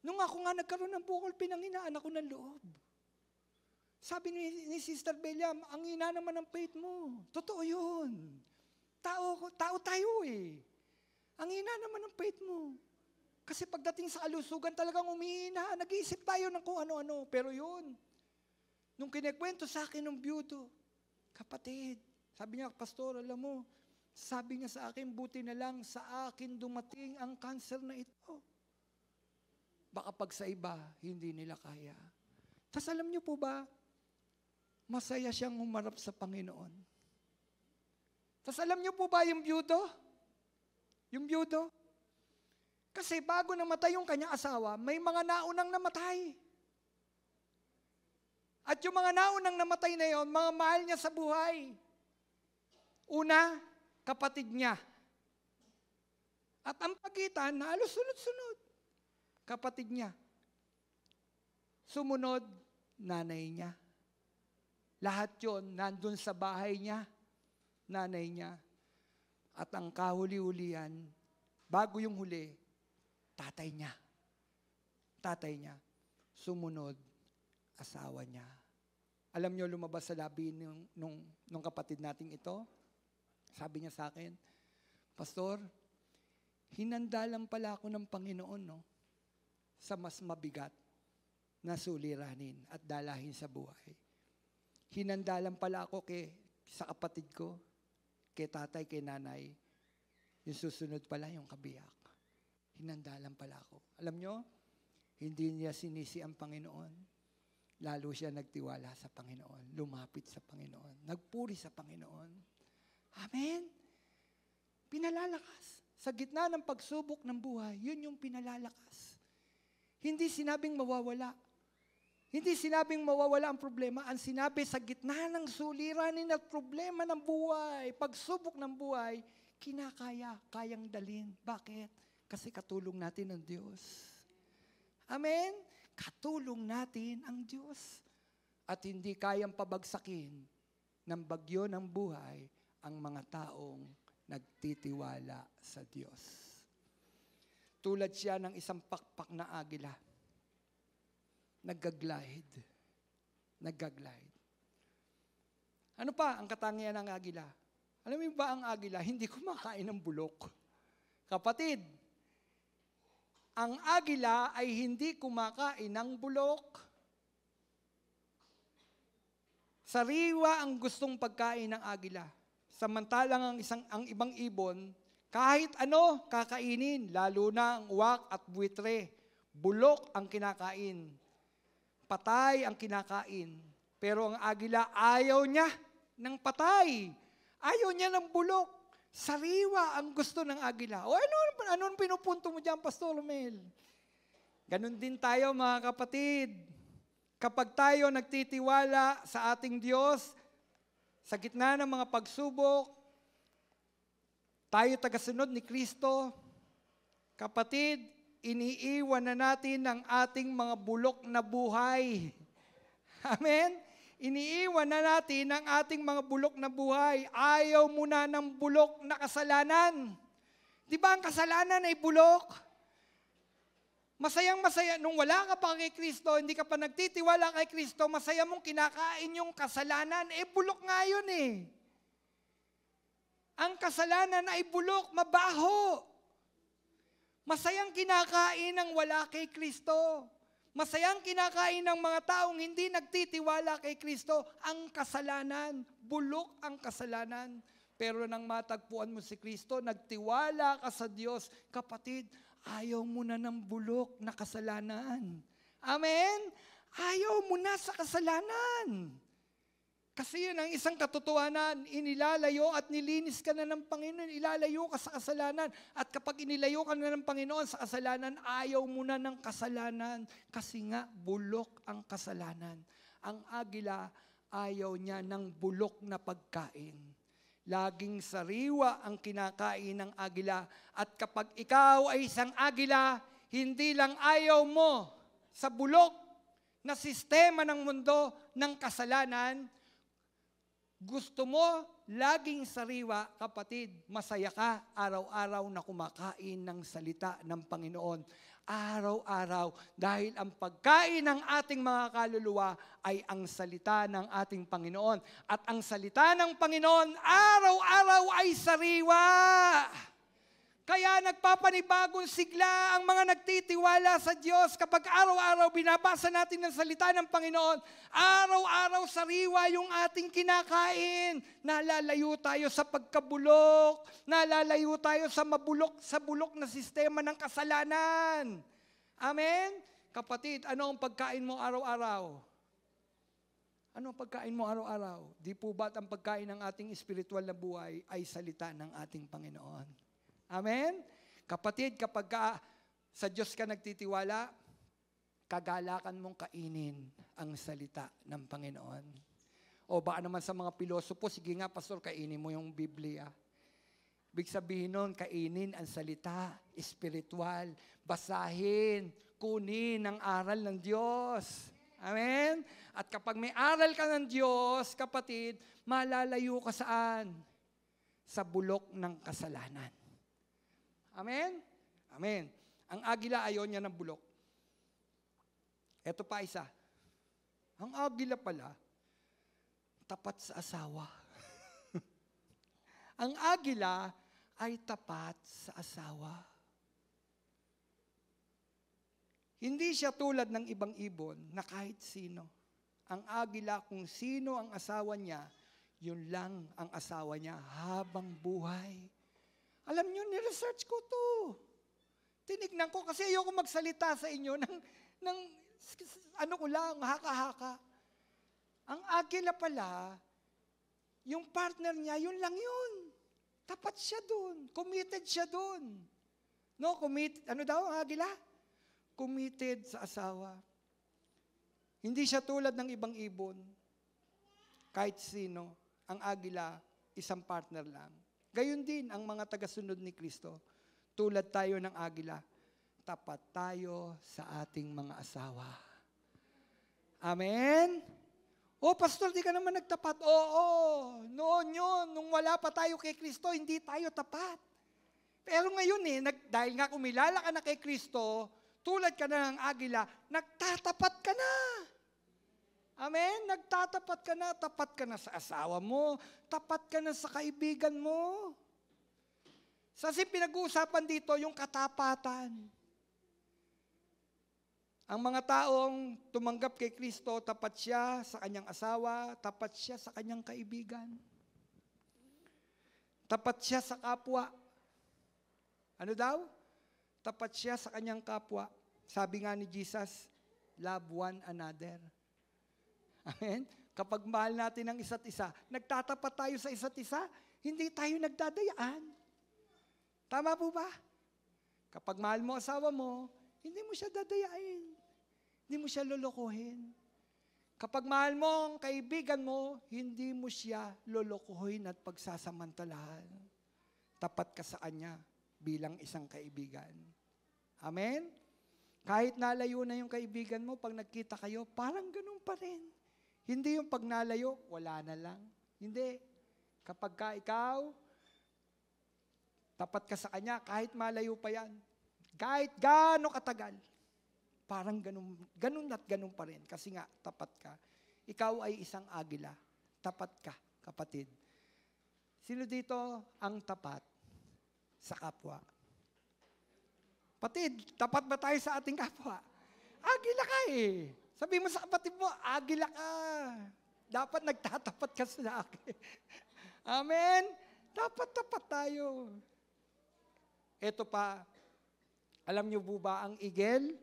Nung ako nga nagkaroon ng bukol, pinanghinaan ako ng loob. Sabi ni Sister Belia, ang hina naman ng faith mo. Totoo yun. Tao tayo eh. Ang hina naman ng faith mo. Kasi pagdating sa kalusugan talagang umihina. Nag-iisip tayo ng kung ano-ano. Pero yun, nung kinikwento sa akin ng byudo, kapatid, sabi niya, pastor, alam mo, sabi niya sa akin, buti na lang sa akin dumating ang cancer na ito. Baka pag sa iba, hindi nila kaya. Tapos alam niyo po ba, masaya siyang humarap sa Panginoon. Tapos alam niyo po ba yung byudo? Yung byudo? Kasi bago namatay yung kanyang asawa, may mga naunang namatay. At yung mga naunang namatay na yon, mga mahal niya sa buhay. Una, kapatid niya. At ang pagitan, halos sunod-sunod. Kapatid niya. Sumunod, nanay niya. Lahat yon nandun sa bahay niya, nanay niya. At ang kahuli-hulian, bago yung huli, tatay niya. Tatay niya. Sumunod, asawa niya. Alam niyo, lumabas sa labi nung kapatid nating ito. Sabi niya sa akin, Pastor, hinanda lang pala ako ng Panginoon, no? Sa mas mabigat na suliranin at dalahin sa buhay. Hinanda lang pala ako sa kapatid ko, kay tatay, kay nanay. Yung susunod pala, yung kabiyak. Hinanda lang pala ako. Alam nyo, hindi niya sinisi ang Panginoon. Lalo siya nagtiwala sa Panginoon. Lumapit sa Panginoon. Nagpuri sa Panginoon. Amen? Pinalalakas. Sa gitna ng pagsubok ng buhay, yun yung pinalalakas. Hindi sinabing mawawala. Hindi sinabing mawawala ang problema. Ang sinabi sa gitna ng suliranin at problema ng buhay, pagsubok ng buhay, kinakaya, kayang dalhin. Bakit? Kasi katulong natin ang Diyos. Amen? Katulong natin ang Diyos. At hindi kayang pabagsakin ng bagyo ng buhay ang mga taong nagtitiwala sa Diyos. Tulad siya ng isang pakpak na agila. Naggaglide. Ano pa ang katangian ng agila? Alam mo ba ang agila, hindi kumakain ng bulok. Kapatid, ang agila ay hindi kumakain ng bulok. Sariwa ang gustong pagkain ng agila. Samantalang ang ibang ibon, kahit ano kakainin, lalo na ang uwak at buitre. Bulok ang kinakain. Patay ang kinakain. Pero ang agila, ayaw niya ng patay. Ayaw niya ng bulok. Sariwa ang gusto ng agila. O ano pinupunto mo dyan, Pastor Romel? Ganon din tayo, mga kapatid. Kapag tayo nagtitiwala sa ating Diyos, sa gitna ng mga pagsubok, tayo tagasunod ni Kristo, kapatid, iniiwan na natin ang ating mga bulok na buhay. Amen? Iniiwan na natin ang ating mga bulok na buhay. Ayaw muna ng bulok na kasalanan. Di ba ang kasalanan ay bulok? Masayang-masaya. Nung wala ka pa kay Kristo, hindi ka pa nagtitiwala kay Kristo, masaya mong kinakain yung kasalanan. Bulok nga yun eh. Ang kasalanan ay bulok, mabaho. Masayang kinakain ang wala kay Kristo. Masayang kinakain ng mga taong hindi nagtitiwala kay Kristo. Ang kasalanan, bulok ang kasalanan. Pero nang matagpuan mo si Kristo, nagtiwala ka sa Diyos, kapatid, ayaw mo na ng bulok na kasalanan. Amen? Ayaw mo na sa kasalanan. Kasi yun ang isang katotohanan, inilalayo at nilinis ka na ng Panginoon, ilalayo ka sa kasalanan. At kapag inilayo ka na ng Panginoon sa kasalanan, ayaw mo na ng kasalanan. Kasi nga, bulok ang kasalanan. Ang agila, ayaw niya ng bulok na pagkain. Laging sariwa ang kinakain ng agila. At kapag ikaw ay isang agila, hindi lang ayaw mo sa bulok na sistema ng mundo ng kasalanan, gusto mo laging sariwa, kapatid, masaya ka araw-araw na kumakain ng salita ng Panginoon. Araw-araw, dahil ang pagkain ng ating mga kaluluwa ay ang salita ng ating Panginoon. At ang salita ng Panginoon, araw-araw ay sariwa. Kaya nagpapanibagong sigla ang mga nagtitiwala sa Diyos kapag araw-araw binabasa natin ng salita ng Panginoon. Araw-araw sariwa yung ating kinakain. Nalalayo tayo sa pagkabulok. Nalalayo tayo sa bulok na sistema ng kasalanan. Amen? Kapatid, ano ang pagkain mo araw-araw? Ano ang pagkain mo araw-araw? Di po ba't ang pagkain ng ating espiritual na buhay ay salita ng ating Panginoon? Amen? Kapatid, kapag sa Diyos ka nagtitiwala, kagalakan mong kainin ang salita ng Panginoon. O baka naman sa mga pilosopo, sige nga, Pastor, kainin mo yung Biblia. Ibig sabihin nun, kainin ang salita, espiritual, basahin, kunin ang aral ng Diyos. Amen? At kapag may aral ka ng Diyos, kapatid, malalayo ka saan? Sa bulok ng kasalanan. Amen? Amen. Ang agila ayaw niya ng bulok. Ito pa isa. Ang agila pala, tapat sa asawa. Ang agila ay tapat sa asawa. Hindi siya tulad ng ibang ibon na kahit sino. Ang agila, kung sino ang asawa niya, yun lang ang asawa niya habang buhay. Alam niyo, ni-research ko to. Tinignan ko kasi ayoko magsalita sa inyo ng ano ko lang, haka-haka. Ang agila pala, yung partner niya, yun lang yun. Tapat siya dun. Committed siya dun. No, committed. Ano daw ang agila? Committed sa asawa. Hindi siya tulad ng ibang ibon. Kahit sino, ang agila, isang partner lang. Gayon din ang mga tagasunod ni Kristo. Tulad tayo ng agila, tapat tayo sa ating mga asawa. Amen? O, Pastor, di ka naman nagtapat. Oo, noon yun, nung wala pa tayo kay Kristo, hindi tayo tapat. Pero ngayon dahil nga kumilala ka na kay Kristo, tulad ka na ng agila, nagtatapat ka na. Amen? Nagtatapat ka na, tapat ka na sa asawa mo, tapat ka na sa kaibigan mo. Kasi pinag-uusapan dito yung katapatan. Ang mga taong tumanggap kay Kristo, tapat siya sa kanyang asawa, tapat siya sa kanyang kaibigan. Tapat siya sa kapwa. Ano daw? Tapat siya sa kanyang kapwa. Sabi nga ni Jesus, love one another. Amen? Kapag mahal natin ang isa't isa, nagtatapat tayo sa isa't isa, hindi tayo nagdadayaan. Tama po ba? Kapag mahal mo asawa mo, hindi mo siya dadayain. Hindi mo siya lolokohin. Kapag mahal mo ang kaibigan mo, hindi mo siya lolokohin at pagsasamantalahan. Tapat ka sa kanya bilang isang kaibigan. Amen? Kahit nalayo na yung kaibigan mo, pag nagkita kayo, parang ganun pa rin. Hindi yung pag nalayo, wala na lang. Hindi. Kapag ka ikaw, tapat ka sa kanya, kahit malayo pa yan. Kahit gaano katagal, parang ganun at ganun pa rin. Kasi nga, tapat ka. Ikaw ay isang agila. Tapat ka, kapatid. Sino dito ang tapat sa kapwa? Kapatid, tapat ba tayo sa ating kapwa? Agila ka eh. Sabi mo sa kapatid mo, agila ka. Dapat nagtatapat ka sa akin. Amen? Dapat tapat tayo. Ito pa, alam niyo po ba ang eagle?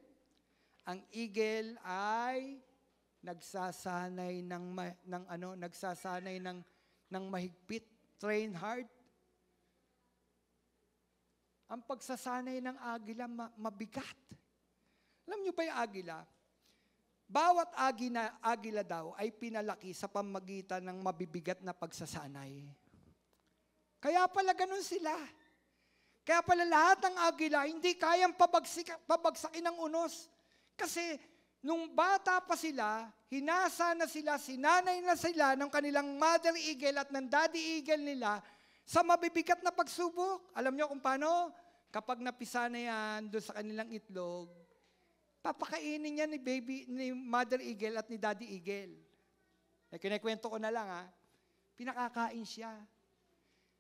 Ang eagle ay nagsasanay ng mahigpit, train hard. Ang pagsasanay ng agila mabigat. Alam niyo ba yung agila? Bawat agila daw ay pinalaki sa pamagitan ng mabibigat na pagsasanay. Kaya pala ganun sila. Kaya pala lahat ng agila hindi kayang pabagsakin ng unos. Kasi nung bata pa sila, hinasa na sila, sinanay na sila ng kanilang mother eagle at ng daddy eagle nila sa mabibigat na pagsubok. Alam niyo kung paano? Kapag napisa na yan doon sa kanilang itlog, papakainin niya ni mother eagle at ni daddy eagle. Kinikwento ko na lang pinakakain siya.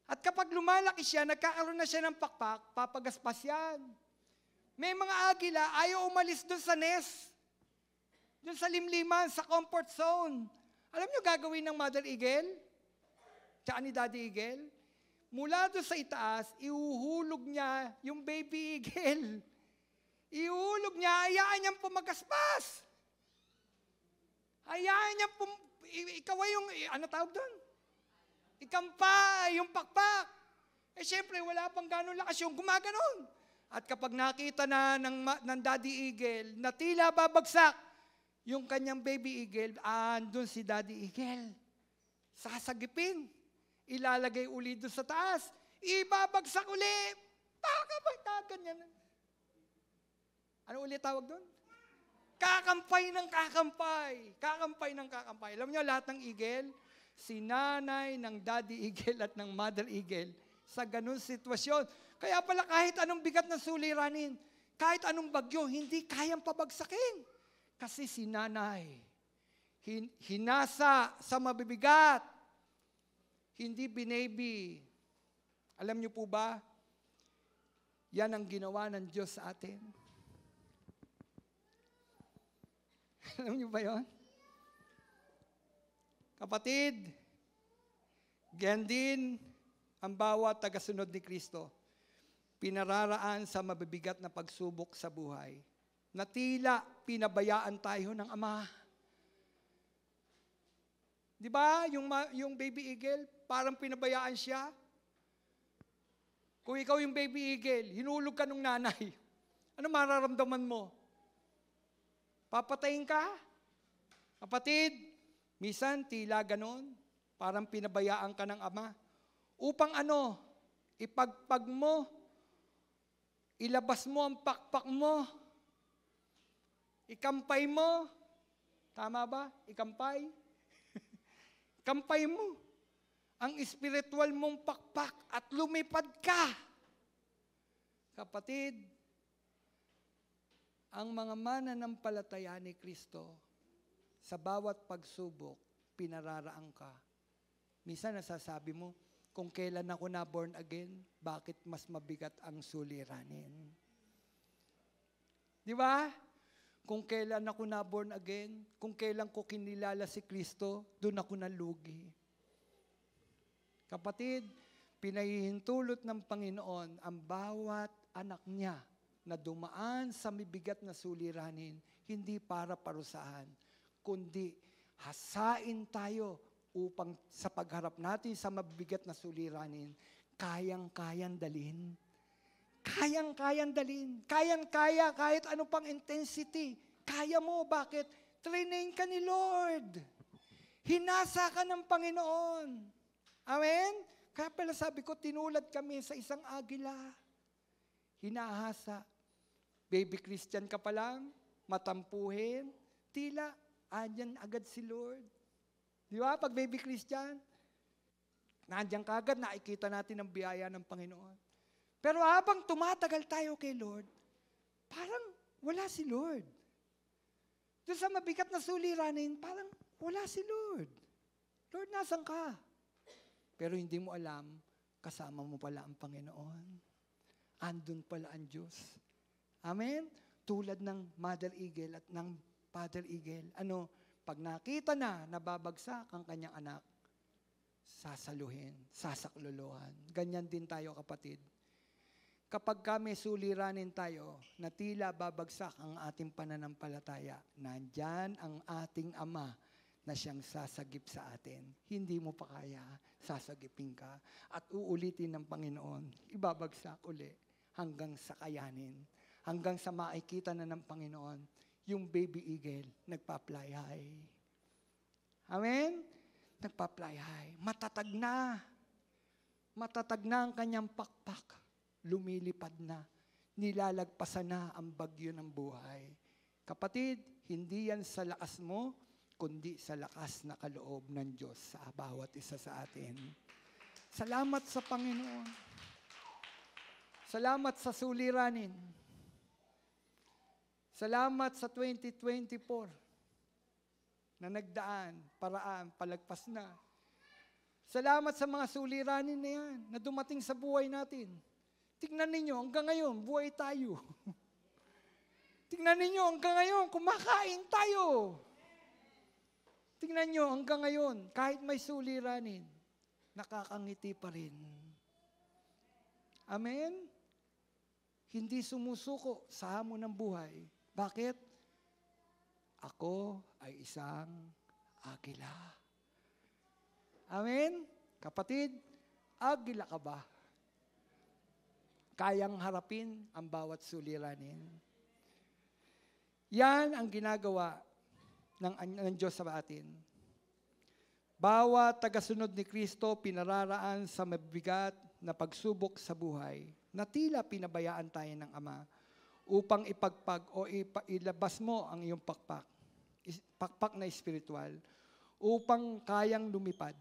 At kapag lumalaki siya, nagkakaroon na siya ng pakpak, papagaspas yan. May mga agila, ayaw umalis doon sa nest. Doon sa limliman, sa comfort zone. Alam niyo gagawin ng mother eagle? Tsaka ni daddy eagle? Mula doon sa itaas, ihuhulog niya yung baby eagle. Ihuhulog niya, hayaan niyang pumagaspas. Hayaan niyang ikaw ay yung, ano tawag doon? Ikampay, yung pakpak. Siyempre, wala pang gano'ng lakas yung gumaganon. At kapag nakita na ng daddy eagle na tila babagsak yung kanyang baby eagle, andun si daddy eagle. Sasagipin. Ilalagay uli doon sa taas. Ibabagsak uli. Ganyan. Ano ulit tawag doon? Kakampay ng kakampay. Kakampay ng kakampay. Alam niyo, lahat ng eagle, si nanay ng daddy eagle at ng mother eagle sa ganun sitwasyon. Kaya pala kahit anong bigat ng suliranin, kahit anong bagyo, hindi kayang pabagsakin. Kasi si nanay, hinasa sa mabibigat, hindi binaby. Alam niyo po ba, yan ang ginawa ng Diyos sa atin. Alam niyo ba yon? Kapatid, ganyan din ang bawat tagasunod ni Kristo. Pinararaan sa mabibigat na pagsubok sa buhay. Na tila pinabayaan tayo ng Ama. Di ba? Yung baby eagle, parang pinabayaan siya. Kung ikaw yung baby eagle, hinulog ka ng nanay. Ano mararamdaman mo? Papatayin ka? Kapatid, minsan tila ganon, parang pinabayaan ka ng Ama. Upang ipagpag mo, ilabas mo ang pakpak mo, ikampay mo, tama ba? Ikampay? Kampay mo ang espiritual mong pakpak at lumipad ka. Kapatid, ang mga mananampalataya ni Kristo, sa bawat pagsubok, pinararaan ka. Minsan nasasabi mo, kung kailan ako na born again, bakit mas mabigat ang suliranin? Di ba? Kung kailan ako na-born again, kung kailan ko kinilala si Kristo, doon ako nalugi. Kapatid, pinahihintulot ng Panginoon ang bawat anak niya na dumaan sa mabigat na suliranin, hindi para parusahan, kundi hasain tayo upang sa pagharap natin sa mabigat na suliranin, kayang-kayang dalhin. Kayang-kayang dalhin. Kayang-kaya kahit ano pang intensity. Kaya mo. Bakit? Training ka ni Lord. Hinasa ka ng Panginoon. Amen? Kaya pala sabi ko, tinulad kami sa isang agila. Hinahasa. Baby Christian ka pa lang, matampuhin, tila, andyan agad si Lord. Di ba? Pag baby Christian, nandiyan ka agad, nakikita natin ang biyaya ng Panginoon. Pero habang tumatagal tayo kay Lord, parang wala si Lord. Doon sa mabigat na suliranin, parang wala si Lord. Lord, nasan ka? Pero hindi mo alam, kasama mo pala ang Panginoon. Andun pala ang Diyos. Amen? Tulad ng Mother Eagle at ng Father Eagle. Pag nakita na nababagsak ang kanyang anak, sasaluhin, sasaklolohan. Ganyan din tayo, kapatid. Kapag kami suliranin tayo, na tila babagsak ang ating pananampalataya, nandyan ang ating Ama na siyang sasagip sa atin. Hindi mo pa kaya, sasagipin ka. At uulitin ng Panginoon, ibabagsak uli hanggang sa kayanin. Hanggang sa makikita na ng Panginoon, yung baby eagle, nagpa-fly high. Amen? Nagpa-fly high. Matatag na. Matatag na ang kanyang pakpak. Lumilipad na, nilalagpasan na ang bagyo ng buhay. Kapatid, hindi yan sa lakas mo, kundi sa lakas na kaloob ng Diyos sa bawat isa sa atin. Salamat sa Panginoon. Salamat sa suliranin. Salamat sa 2024 na nagdaan, paraan, palagpas na. Salamat sa mga suliranin na yan na dumating sa buhay natin. Tingnan ninyo, hanggang ngayon, buhay tayo. Tingnan ninyo, hanggang ngayon, kumakain tayo. Tingnan nyo, hanggang ngayon, kahit may suliranin, nakakangiti pa rin. Amen? Hindi sumusuko sa hamon ng buhay. Bakit? Ako ay isang agila. Amen? Kapatid, agila ka ba? Kayang harapin ang bawat suliranin. Yan ang ginagawa ng Diyos sa atin. Bawat tagasunod ni Kristo pinararaan sa mabigat na pagsubok sa buhay na tila pinabayaan tayo ng Ama upang ipagpag o ilabas mo ang iyong pakpak na espiritual upang kayang lumipad.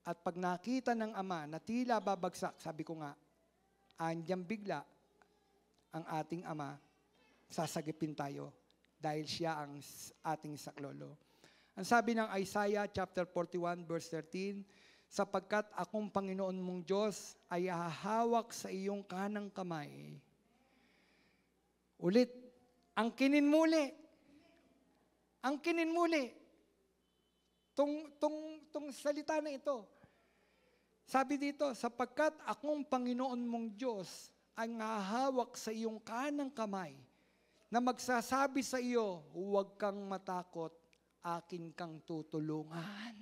At pag nakita ng Ama na tila babagsak, sabi ko nga, andyan bigla ang ating Ama, sasagipin tayo dahil siya ang ating saklolo. Ang sabi ng Isaiah chapter 41 verse 13, sapagkat akong Panginoon mong Diyos ay hahawak sa iyong kanang kamay. Ulit, ang kininmuli. Ang kininmuli. Tong salita na ito. Sabi dito, sapagkat akong Panginoon mong Diyos ay hahawak sa iyong kanang kamay na magsasabi sa iyo, huwag kang matakot, akin kang tutulungan.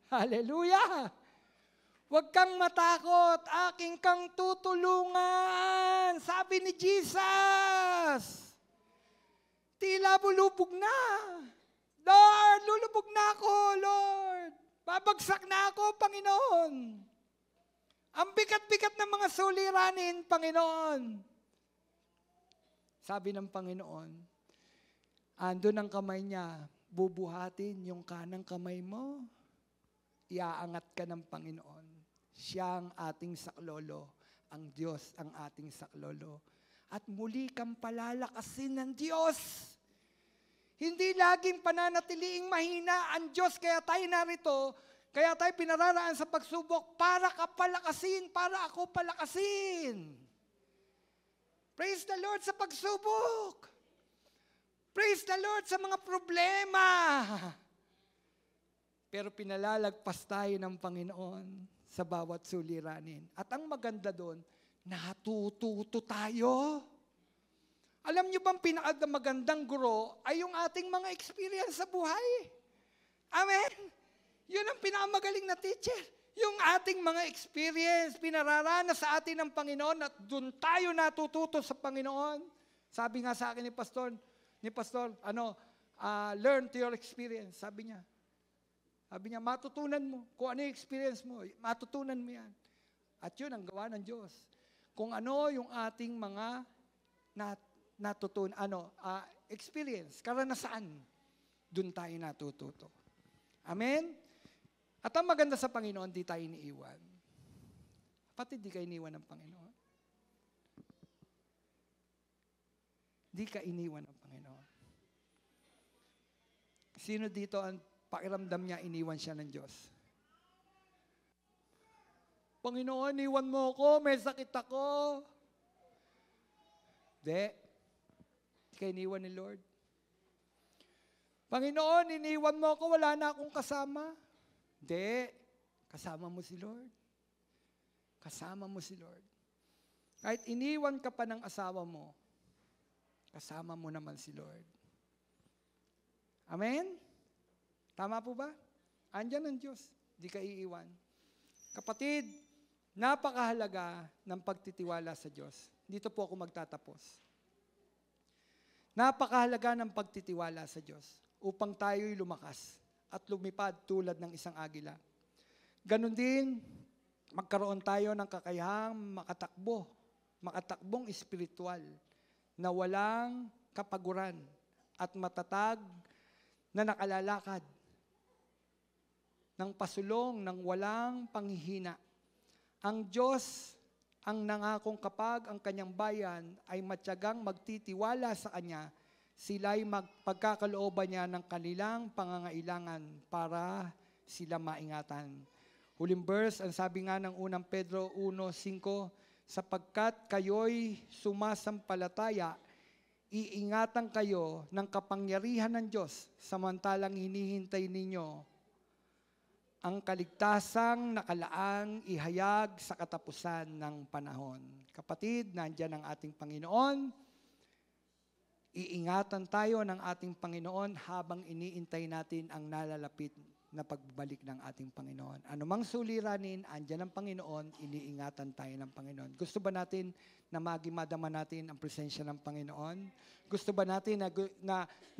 Hallelujah! Huwag kang matakot, akin kang tutulungan. Sabi ni Jesus. Tila bulubog na. Lord, lulubog na ako, Lord. Babagsak na ako, Panginoon. Ang bigat-bigat ng mga suliranin, Panginoon. Sabi ng Panginoon, andun ang kamay niya, bubuhatin yung kanang kamay mo, iaangat ka ng Panginoon. Siya ang ating saklolo, ang Diyos ang ating saklolo. At muli kang palalakasin ng Diyos. Hindi laging pananatiliing mahina ang Diyos, kaya tayo narito, kaya tayo pinararaan sa pagsubok para ka palakasin, para ako palakasin. Praise the Lord sa pagsubok. Praise the Lord sa mga problema. Pero pinalalagpas tayo ng Panginoon sa bawat suliranin. At ang maganda doon, natututo tayo. Alam niyo bang pinakamagandang guro ay yung ating mga experience sa buhay? Amen? Yun ang pinakamagaling na teacher. Yung ating mga experience, pinararanas sa atin ng Panginoon at doon tayo natututo sa Panginoon. Sabi nga sa akin ni Pastor, learn to your experience. Sabi niya, matutunan mo. Kung ano yung experience mo, matutunan mo yan. At yun ang gawa ng Diyos. Kung ano yung ating mga experience, karanasan, doon tayo natututo. Amen? At ang maganda sa Panginoon, di tayo iniiwan. Pati di ka iniwan ng Panginoon. Di ka iniwan ng Panginoon. Sino dito ang pakiramdam niya, iniwan siya ng Diyos? Panginoon, iniwan mo ako, may sakit ako. Di ka iniwan ni Lord. Panginoon, iniwan mo ako, wala na akong kasama. Hindi. Kasama mo si Lord. Kasama mo si Lord. Kahit iniwan ka pa ng asawa mo, kasama mo naman si Lord. Amen? Tama po ba? Andyan ang Diyos. Di ka iiwan. Kapatid, napakahalaga ng pagtitiwala sa Diyos. Dito po ako magtatapos. Napakahalaga ng pagtitiwala sa Diyos upang tayo'y lumakas at lumipad tulad ng isang agila. Ganon din, magkaroon tayo ng kakayahang makatakbong espiritual na walang kapaguran at matatag na nakalalakad ng pasulong ng walang panghihina. Ang Diyos ang nangakong kapag ang kanyang bayan ay matyagang magtitiwala sa Kanya, sila'y magpagkakalooban niya ng kanilang pangangailangan para sila maingatan. Huling verse, ang sabi nga ng unang Pedro 1:5, sapagkat kayo'y sumasampalataya, iingatan kayo ng kapangyarihan ng Diyos samantalang hinihintay ninyo ang kaligtasang nakalaang ihayag sa katapusan ng panahon. Kapatid, nandiyan ang ating Panginoon. Iingatan tayo ng ating Panginoon habang iniintay natin ang nalalapit na pagbabalik ng ating Panginoon. Anumang suliranin, andyan ang Panginoon, iniingatan tayo ng Panginoon. Gusto ba natin na madama natin ang presensya ng Panginoon? Gusto ba natin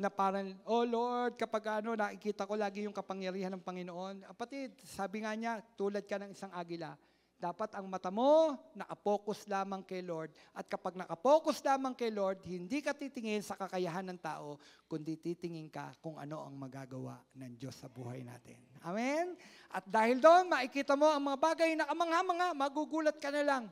na parang, oh Lord, kapag nakikita ko lagi yung kapangyarihan ng Panginoon? Kapatid, sabi nga niya, tulad ka ng isang agila. Dapat ang mata mo, nakapokus lamang kay Lord. At kapag nakapokus lamang kay Lord, hindi ka titingin sa kakayahan ng tao, kundi titingin ka kung ano ang magagawa ng Diyos sa buhay natin. Amen? At dahil doon, makikita mo ang mga bagay na kamangha-mangha, magugulat ka na lang.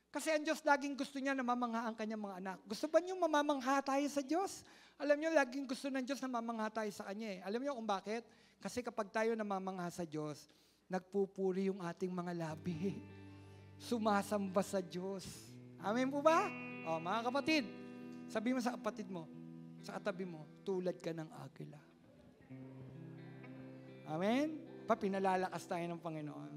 Kasi ang Diyos laging gusto niya na mamangha ang kanyang mga anak. Gusto ba niyo mamamangha tayo sa Diyos? Alam niyo, laging gusto ng Diyos na mamangha tayo sa Kanya. Alam niyo kung bakit? Kasi kapag tayo namamangha sa Diyos, nagpupuri yung ating mga labi. Sumasamba sa Diyos. Amen po ba? O, mga kapatid, sabi mo sa kapatid mo, sa katabi mo, tulad ka ng agila. Amen? Pinalalakas tayo ng Panginoon.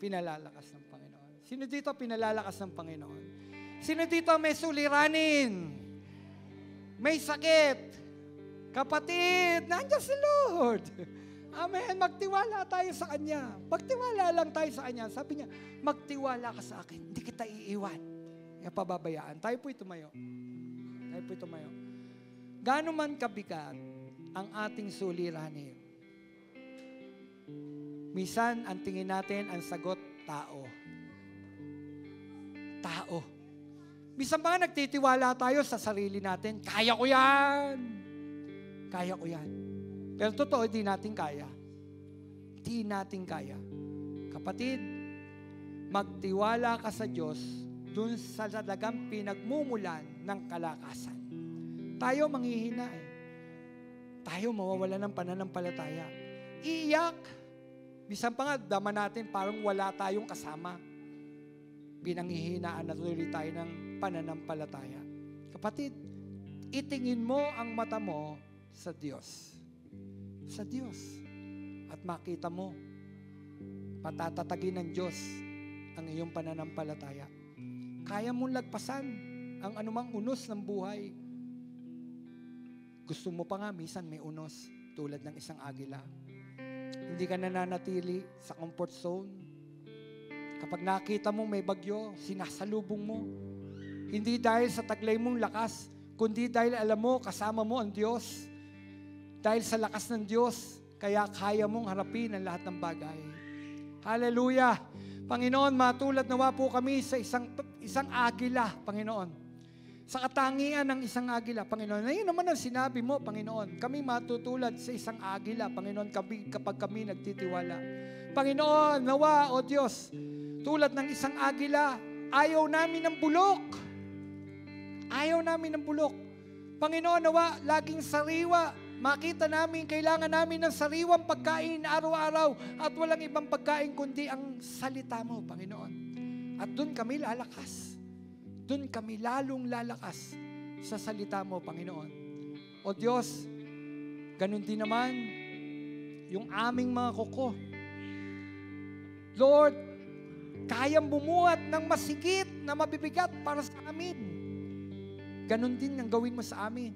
Pinalalakas ng Panginoon. Sino dito pinalalakas ng Panginoon? Sino dito may suliranin? May sakit? Kapatid, nandiyan si Lord. Amen. Magtiwala tayo sa Kanya. Magtiwala lang tayo sa Kanya. Sabi niya, magtiwala ka sa akin. Hindi kita iiwan. Kaya pababayaan. Tayo po'y tumayo. Tayo po'y tumayo. Gaano man kabigat ang ating suliranin, minsan, ang tingin natin, ang sagot, tao. Tao. Minsan ba nagtitiwala tayo sa sarili natin, kaya ko yan. Kaya ko yan. Pero totoo, di natin kaya. Di natin kaya. Kapatid, magtiwala ka sa Diyos dun sa talagang pinagmumulan ng kalakasan. Tayo manghihina eh. Tayo mawawala ng pananampalataya. Iiyak. Bisan pa nga, dama natin parang wala tayong kasama. Pinanghihinaan na tuloy tayo ng pananampalataya. Kapatid, itingin mo ang mata mo sa Diyos. Sa Diyos. At makita mo, patatatagin ng Diyos ang iyong pananampalataya. Kaya mong lagpasan ang anumang unos ng buhay. Gusto mo pa nga, minsan may unos, tulad ng isang agila. Hindi ka nananatili sa comfort zone. Kapag nakita mo may bagyo, sinasalubong mo. Hindi dahil sa taglay mong lakas, kundi dahil alam mo, kasama mo ang Diyos. Dahil sa lakas ng Diyos, kaya kaya mong harapin ang lahat ng bagay. Hallelujah! Panginoon, matulad nawa po kami sa isang agila, Panginoon. Sa katangian ng isang agila, Panginoon. Ngayon naman ang sinabi mo, Panginoon. Kami matutulad sa isang agila, Panginoon, kapag kami nagtitiwala. Panginoon, nawa, O Diyos, tulad ng isang agila, ayaw namin ng bulok. Ayaw namin ng bulok. Panginoon, nawa, laging sariwa. Makita namin, kailangan namin ng sariwang pagkain araw-araw at walang ibang pagkain kundi ang salita mo, Panginoon. At doon kami lalakas. Doon kami lalong lalakas sa salita mo, Panginoon. O Diyos, ganun din naman yung aming mga kuko. Lord, kayang bumuhat ng masikip na mabibigat para sa amin. Ganun din ang gawin mo sa amin.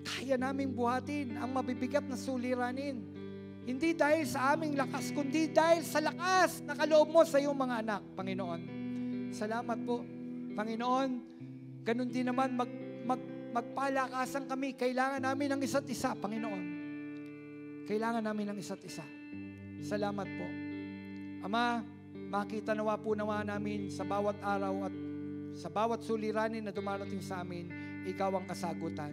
Kaya naming buhatin ang mabibigat na suliranin. Hindi dahil sa aming lakas, kundi dahil sa lakas na kaloob mo sa iyong mga anak, Panginoon. Salamat po, Panginoon. Ganun din naman, magpalakasan kami. Kailangan namin ng isa't isa, Panginoon. Kailangan namin ng isa't isa. Salamat po. Ama, makita nawa po nawa namin sa bawat araw at sa bawat suliranin na dumarating sa amin, ikaw ang kasagutan.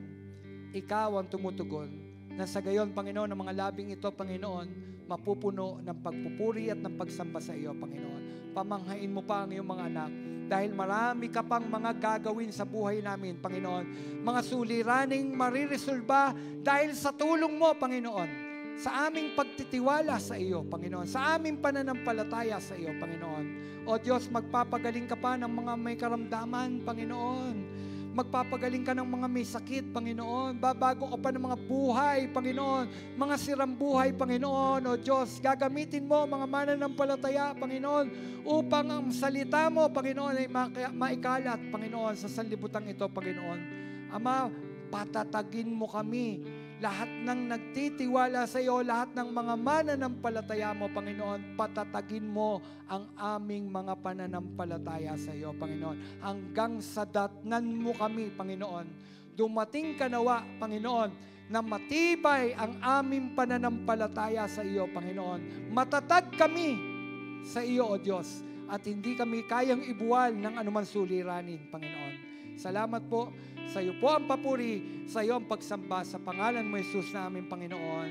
Ikaw ang tumutugon. Na sa gayon, Panginoon, ang mga labing ito, Panginoon, mapupuno ng pagpupuri at ng pagsamba sa iyo, Panginoon. Pamanghain mo pa ang iyong mga anak dahil marami ka pang mga gagawin sa buhay namin, Panginoon. Mga suliraning mariresolba dahil sa tulong mo, Panginoon. Sa aming pagtitiwala sa iyo, Panginoon. Sa aming pananampalataya sa iyo, Panginoon. O Diyos, magpapagaling ka pa ng mga may karamdaman, Panginoon. Magpapagaling ka ng mga may sakit, Panginoon. Babago ka pa ng mga buhay, Panginoon. Mga sirang buhay, Panginoon. O Diyos, gagamitin mo mga mananampalataya, Panginoon, upang ang salita mo, Panginoon, ay maikalat, Panginoon, sa sanlibutan ito, Panginoon. Ama, patatagin mo kami. Lahat ng nagtitiwala sa iyo, lahat ng mga mananampalataya mo, Panginoon, patatagin mo ang aming mga pananampalataya sa iyo, Panginoon. Hanggang sa datnan mo kami, Panginoon. Dumating ka nawa, Panginoon, na matibay ang aming pananampalataya sa iyo, Panginoon. Matatag kami sa iyo, O Diyos, at hindi kami kayang ibuwal ng anuman suliranin, Panginoon. Salamat po. Sa iyo po ang papuri, sa iyo ang pagsamba, sa pangalan mo, Jesus, na aming Panginoon.